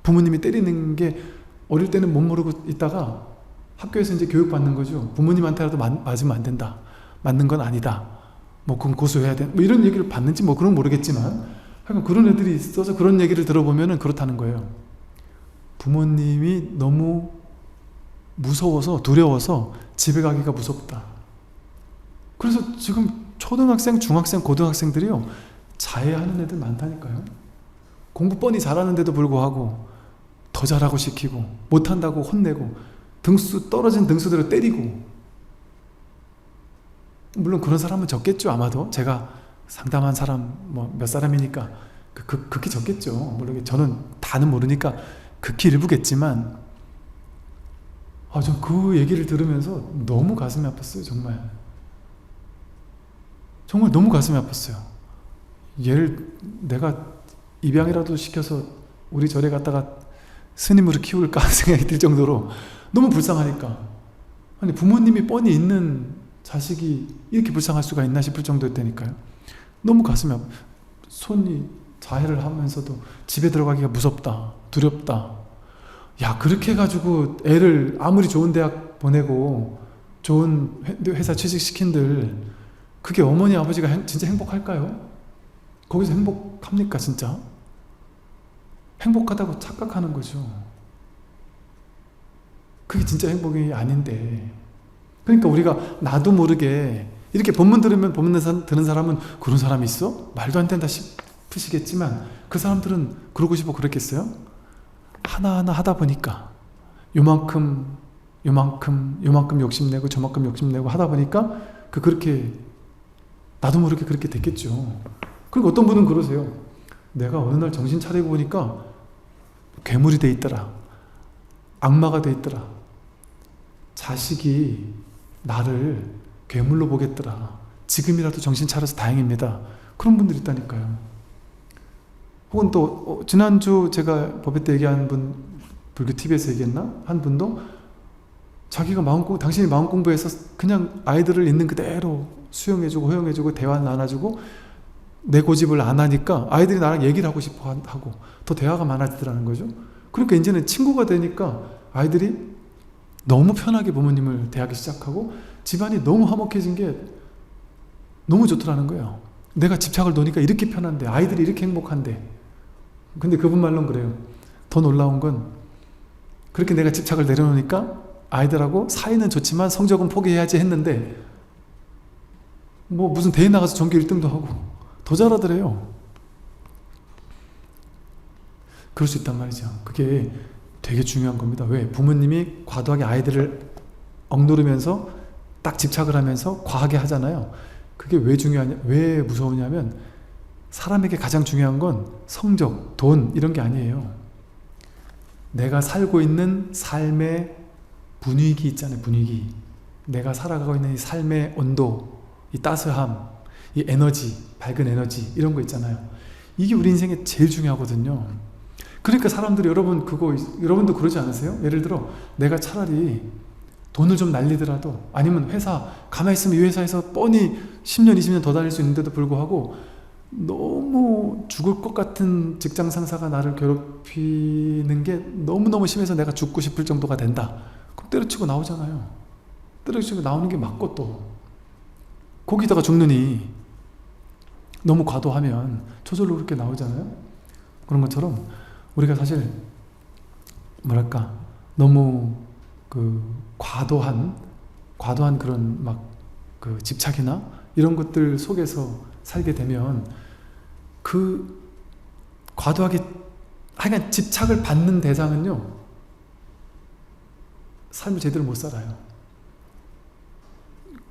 부모님이 때리는 게 어릴 때는 못 모르고 있다가 학교에서 이제 교육받는 거죠. 부모님한테라도 맞으면 안 된다, 맞는 건 아니다, 뭐 그건 고소해야 돼, 뭐 이런 얘기를 받는지 뭐 그런 모르겠지만 하여간 그런 애들이 있어서 그런 얘기를 들어보면은 그렇다는 거예요. 부모님이 너무 무서워서, 두려워서 집에 가기가 무섭다. 그래서 지금 초등학생, 중학생, 고등학생들이요, 자해하는 애들 많다니까요. 공부 뻔히 잘하는데도 불구하고 더 잘하고 시키고, 못한다고 혼내고, 떨어진 등수대로 때리고. 물론 그런 사람은 적겠죠. 아마도 제가 상담한 사람 뭐 몇 사람이니까 극히 적겠죠. 물론 저는 다는 모르니까 극히 일부겠지만, 저 그 얘기를 들으면서 너무 가슴이 아팠어요. 정말 너무 가슴이 아팠어요. 얘를 내가 입양이라도 시켜서 우리 절에 갔다가 스님으로 키울까 생각이 들 정도로 너무 불쌍하니까. 아니, 부모님이 뻔히 있는 자식이 이렇게 불쌍할 수가 있나 싶을 정도였다니까요. 너무 가슴이 아파. 손이 자해를 하면서도 집에 들어가기가 무섭다, 두렵다. 야, 그렇게 해가지고 애를 아무리 좋은 대학 보내고 좋은 회사 취직시킨들, 그게 어머니 아버지가 진짜 행복할까요? 거기서 행복합니까 진짜? 행복하다고 착각하는 거죠. 그게 진짜 행복이 아닌데. 그러니까 우리가 나도 모르게 이렇게 본문 들으면 본문 듣는 사람은 그런 사람이 있어? 말도 안 된다 싶으시겠지만 그 사람들은 그러고 싶어 그랬겠어요? 하나하나 하다 보니까 요만큼 욕심내고 저만큼 욕심내고 하다 보니까 그렇게 나도 모르게 그렇게 됐겠죠. 그리고 어떤 분은 그러세요. 내가 어느 날 정신 차리고 보니까 괴물이 돼 있더라. 악마가 돼 있더라. 자식이 나를 괴물로 보겠더라. 지금이라도 정신 차려서 다행입니다. 그런 분들이 있다니까요. 혹은 또 지난주 제가 법회 때 얘기한 분, 불교 TV에서 얘기했나? 한 분도 자기가 당신이 마음 공부해서 그냥 아이들을 있는 그대로 수용해주고 허용해주고 대화를 나눠주고 내 고집을 안 하니까 아이들이 나랑 얘기를 하고 싶어 하고 더 대화가 많아지더라는 거죠. 그러니까 이제는 친구가 되니까 아이들이 너무 편하게 부모님을 대하기 시작하고 집안이 너무 화목해진 게 너무 좋더라는 거예요. 내가 집착을 놓으니까 이렇게 편한데 아이들이 이렇게 행복한데. 근데 그분 말로는 그래요. 더 놀라운 건 그렇게 내가 집착을 내려놓으니까 아이들하고 사이는 좋지만 성적은 포기해야지 했는데 뭐 무슨 대회 나가서 전교 1등도 하고 더 잘하더래요. 그럴 수 있단 말이죠. 그게 되게 중요한 겁니다. 왜? 부모님이 과도하게 아이들을 억누르면서 딱 집착을 하면서 과하게 하잖아요. 그게 왜 중요하냐, 왜 무서우냐면 사람에게 가장 중요한 건 성적, 돈 이런 게 아니에요. 내가 살고 있는 삶의 분위기 있잖아요. 분위기. 내가 살아가고 있는 이 삶의 온도, 이 따스함, 이 에너지, 밝은 에너지 이런 거 있잖아요. 이게 우리 인생에 제일 중요하거든요. 그러니까 사람들이 여러분도 그러지 않으세요? 예를 들어 내가 차라리 돈을 좀 날리더라도 아니면 회사 가만히 있으면 이 회사에서 뻔히 10년 20년 더 다닐 수 있는데도 불구하고 너무 죽을 것 같은 직장 상사가 나를 괴롭히는 게 너무너무 심해서 내가 죽고 싶을 정도가 된다. 그럼 때려치고 나오잖아요. 때려치고 나오는 게 맞고 또 거기다가 죽느니 너무 과도하면 저절로 그렇게 나오잖아요. 그런 것처럼 우리가 사실 뭐랄까 너무 과도한 그런 집착이나 이런 것들 속에서 살게 되면 과도하게 하여간 집착을 받는 대상은요 삶을 제대로 못 살아요.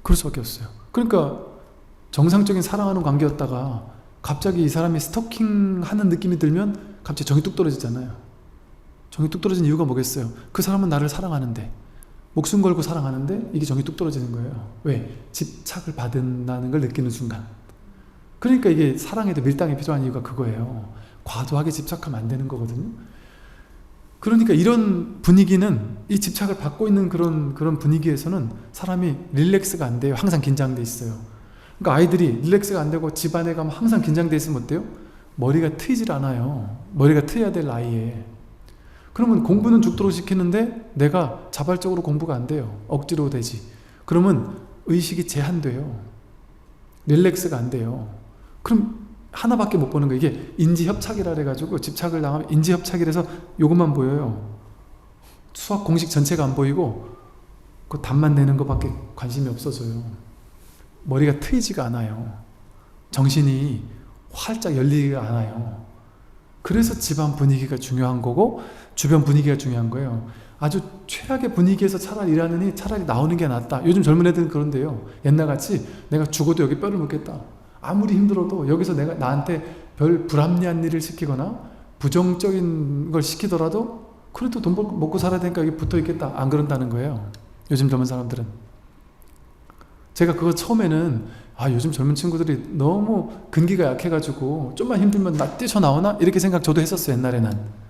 그럴 수밖에 없어요. 그러니까 정상적인 사랑하는 관계였다가 갑자기 이 사람이 스토킹하는 느낌이 들면 갑자기 정이 뚝 떨어지잖아요. 정이 뚝 떨어진 이유가 뭐겠어요? 그 사람은 나를 사랑하는데 목숨 걸고 사랑하는데 이게 정이 뚝 떨어지는 거예요. 왜? 집착을 받는다는 걸 느끼는 순간. 그러니까 이게 사랑에도 밀당이 필요한 이유가 그거예요. 과도하게 집착하면 안 되는 거거든요. 그러니까 이런 분위기는 이 집착을 받고 있는 그런 분위기에서는 사람이 릴렉스가 안 돼요. 항상 긴장돼 있어요. 그러니까 아이들이 릴렉스가 안 되고 집안에 가면 항상 긴장돼 있으면 어때요? 머리가 트이질 않아요. 머리가 트여야 될 나이에. 그러면 공부는 죽도록 시키는데 내가 자발적으로 공부가 안 돼요. 억지로 되지. 그러면 의식이 제한돼요. 릴렉스가 안 돼요. 그럼 하나밖에 못 보는 거예요. 이게 인지협착이라 그래가지고 집착을 당하면 인지협착이라서 요것만 보여요. 수학 공식 전체가 안 보이고 그 답만 내는 것밖에 관심이 없어져요. 머리가 트이지가 않아요. 정신이 활짝 열리지가 않아요. 그래서 집안 분위기가 중요한 거고 주변 분위기가 중요한 거예요. 아주 최악의 분위기에서 차라리 일하느니 차라리 나오는 게 낫다. 요즘 젊은 애들은 그런데요. 옛날같이 내가 죽어도 여기 뼈를 묻겠다. 아무리 힘들어도 여기서 내가 나한테 별 불합리한 일을 시키거나 부정적인 걸 시키더라도 그래도 돈 먹고 살아야 되니까 여기 붙어 있겠다. 안 그런다는 거예요. 요즘 젊은 사람들은. 제가 그거 처음에는 요즘 젊은 친구들이 너무 근기가 약해가지고 좀만 힘들면 나 뛰쳐나오나? 이렇게 생각 저도 했었어요. 옛날에는.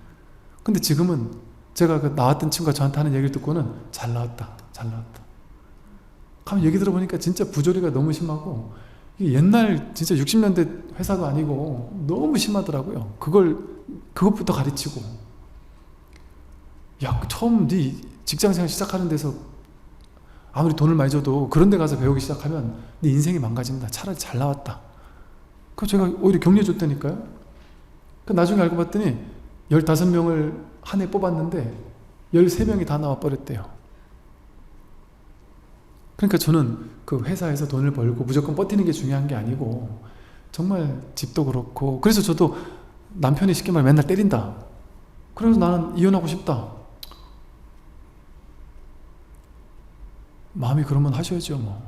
근데 지금은 제가 나왔던 친구가 저한테 하는 얘기를 듣고는 잘 나왔다. 하면 얘기 들어보니까 진짜 부조리가 너무 심하고 이게 옛날 진짜 60년대 회사도 아니고 너무 심하더라고요. 그것부터 가르치고 처음 네 직장생활 시작하는 데서 아무리 돈을 많이 줘도 그런 데 가서 배우기 시작하면 네 인생이 망가집니다. 차라리 잘 나왔다. 그래서 제가 오히려 격려해 줬다니까요. 나중에 알고 봤더니 15명을 한 해 뽑았는데 13명이 다 나와 버렸대요. 그러니까 저는 그 회사에서 돈을 벌고 무조건 버티는 게 중요한 게 아니고 정말 집도 그렇고 그래서 저도 남편이 쉽게 말하면 맨날 때린다. 그래서 나는 이혼하고 싶다. 마음이 그러면 하셔야죠. 뭐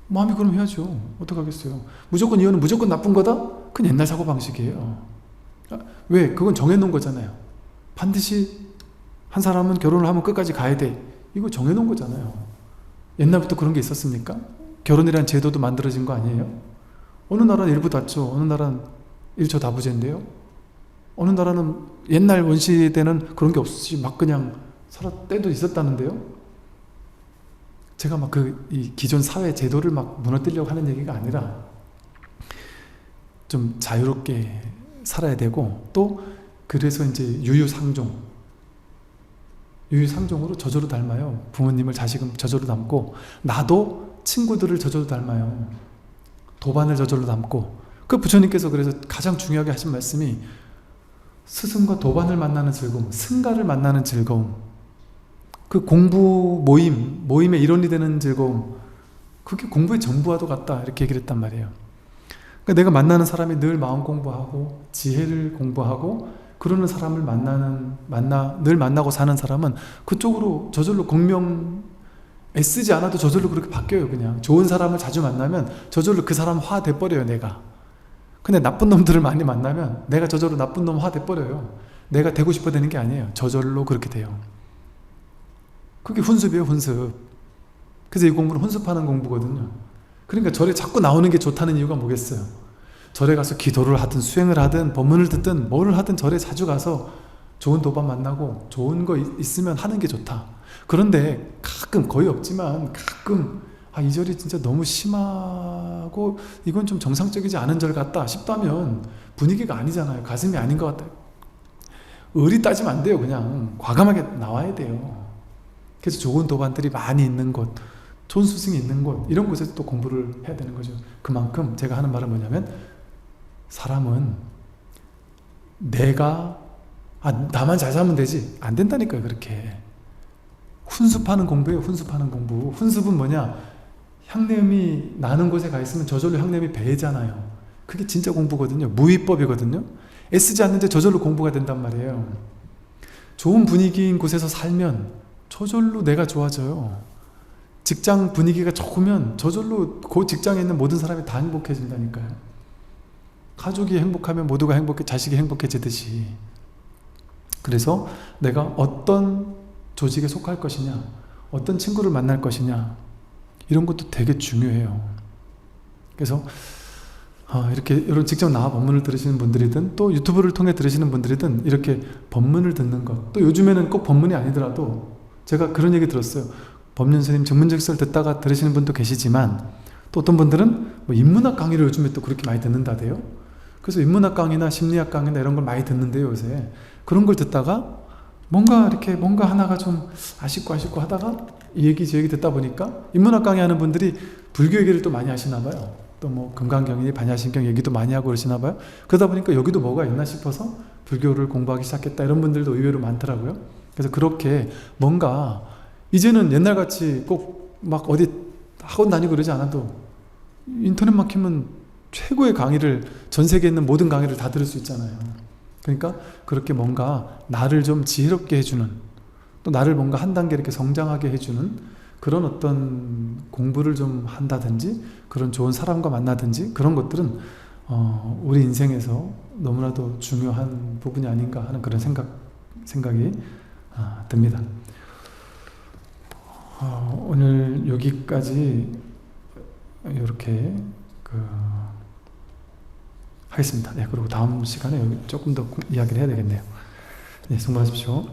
마음이 그럼 해야죠. 어떡하겠어요. 무조건 이혼은 무조건 나쁜 거다? 그건 옛날 사고방식이에요. 왜? 그건 정해놓은 거잖아요. 반드시 한 사람은 결혼을 하면 끝까지 가야 돼. 이거 정해놓은 거잖아요. 옛날부터 그런 게 있었습니까? 결혼이란 제도도 만들어진 거 아니에요? 어느 나라는 일부 다초, 어느 나라는 일초다부제인데요. 어느 나라는 옛날 원시대는 그런 게 없이 막 그냥 살았 때도 있었다는데요. 제가 막 이 기존 사회 제도를 막 무너뜨리려고 하는 얘기가 아니라 좀 자유롭게 살아야 되고, 또 그래서 이제 유유상종으로 저절로 닮아요. 부모님을 자식은 저절로 닮고, 나도 친구들을 저절로 닮아요. 도반을 저절로 닮고. 그 부처님께서 그래서 가장 중요하게 하신 말씀이 스승과 도반을 만나는 즐거움, 승가를 만나는 즐거움, 그 공부 모임의 일원이 되는 즐거움, 그게 공부의 전부와도 같다, 이렇게 얘기를 했단 말이에요. 그러니까 내가 만나는 사람이 늘 마음 공부하고 지혜를 공부하고 그러는 사람을 늘 만나고 사는 사람은 그쪽으로 저절로 애쓰지 않아도 저절로 그렇게 바뀌어요. 그냥 좋은 사람을 자주 만나면 저절로 그 사람 화 돼버려요, 내가. 근데 나쁜 놈들을 많이 만나면 내가 저절로 나쁜 놈 화 돼버려요. 내가 되고 싶어 되는 게 아니에요. 저절로 그렇게 돼요. 그게 훈습이에요, 훈습. 그래서 이 공부는 훈습하는 공부거든요. 그러니까 절에 자꾸 나오는 게 좋다는 이유가 뭐겠어요? 절에 가서 기도를 하든 수행을 하든 법문을 듣든 뭐를 하든 절에 자주 가서 좋은 도반 만나고 좋은 거 있으면 하는 게 좋다. 그런데 가끔, 거의 없지만 가끔 이 절이 진짜 너무 심하고 이건 좀 정상적이지 않은 절 같다 싶다면 분위기가 아니잖아요. 가슴이 아닌 것 같다. 의리 따지면 안 돼요. 그냥 과감하게 나와야 돼요. 그래서 좋은 도반들이 많이 있는 곳, 좋은 스승이 있는 곳, 이런 곳에서 또 공부를 해야 되는 거죠. 그만큼 제가 하는 말은 뭐냐면, 사람은 나만 잘 살면 되지, 안 된다니까요. 그렇게 훈습하는 공부예요. 훈습하는 공부. 훈습은 뭐냐? 향냄이 나는 곳에 가 있으면 저절로 향냄이 배잖아요. 그게 진짜 공부거든요. 무위법이거든요. 애쓰지 않는데 저절로 공부가 된단 말이에요. 좋은 분위기인 곳에서 살면 저절로 내가 좋아져요. 직장 분위기가 좋으면 저절로 그 직장에 있는 모든 사람이 다 행복해진다니까요. 가족이 행복하면 모두가 자식이 행복해지듯이. 그래서 내가 어떤 조직에 속할 것이냐, 어떤 친구를 만날 것이냐, 이런 것도 되게 중요해요. 그래서 이렇게 이런 직접 나와 법문을 들으시는 분들이든 또 유튜브를 통해 들으시는 분들이든 이렇게 법문을 듣는 것, 또 요즘에는 꼭 법문이 아니더라도 제가 그런 얘기 들었어요. 법륜 스님 증문즉설 듣다가 들으시는 분도 계시지만 또 어떤 분들은 뭐 인문학 강의를 요즘에 또 그렇게 많이 듣는다대요. 그래서 인문학 강의나 심리학 강의나 이런 걸 많이 듣는데요, 요새. 그런 걸 듣다가 뭔가 하나가 좀 아쉽고 하다가 이 얘기 저 얘기 듣다 보니까 인문학 강의하는 분들이 불교 얘기를 또 많이 하시나 봐요. 또 뭐 금강경이니 반야심경 얘기도 많이 하고 그러시나 봐요. 그러다 보니까 여기도 뭐가 있나 싶어서 불교를 공부하기 시작했다, 이런 분들도 의외로 많더라고요. 그래서 그렇게 뭔가 이제는 옛날같이 꼭 막 어디 학원 다니고 그러지 않아도 인터넷만 키면 최고의 강의를, 전 세계에 있는 모든 강의를 다 들을 수 있잖아요. 그러니까 그렇게 뭔가 나를 좀 지혜롭게 해주는, 또 나를 뭔가 한 단계 이렇게 성장하게 해주는 그런 어떤 공부를 좀 한다든지, 그런 좋은 사람과 만나든지, 그런 것들은 우리 인생에서 너무나도 중요한 부분이 아닌가 하는 그런 생각이 듭니다. 오늘 여기까지 이렇게 하겠습니다. 네, 그리고 다음 시간에 여기 조금 더 이야기를 해야 되겠네요. 네, 수고하십시오.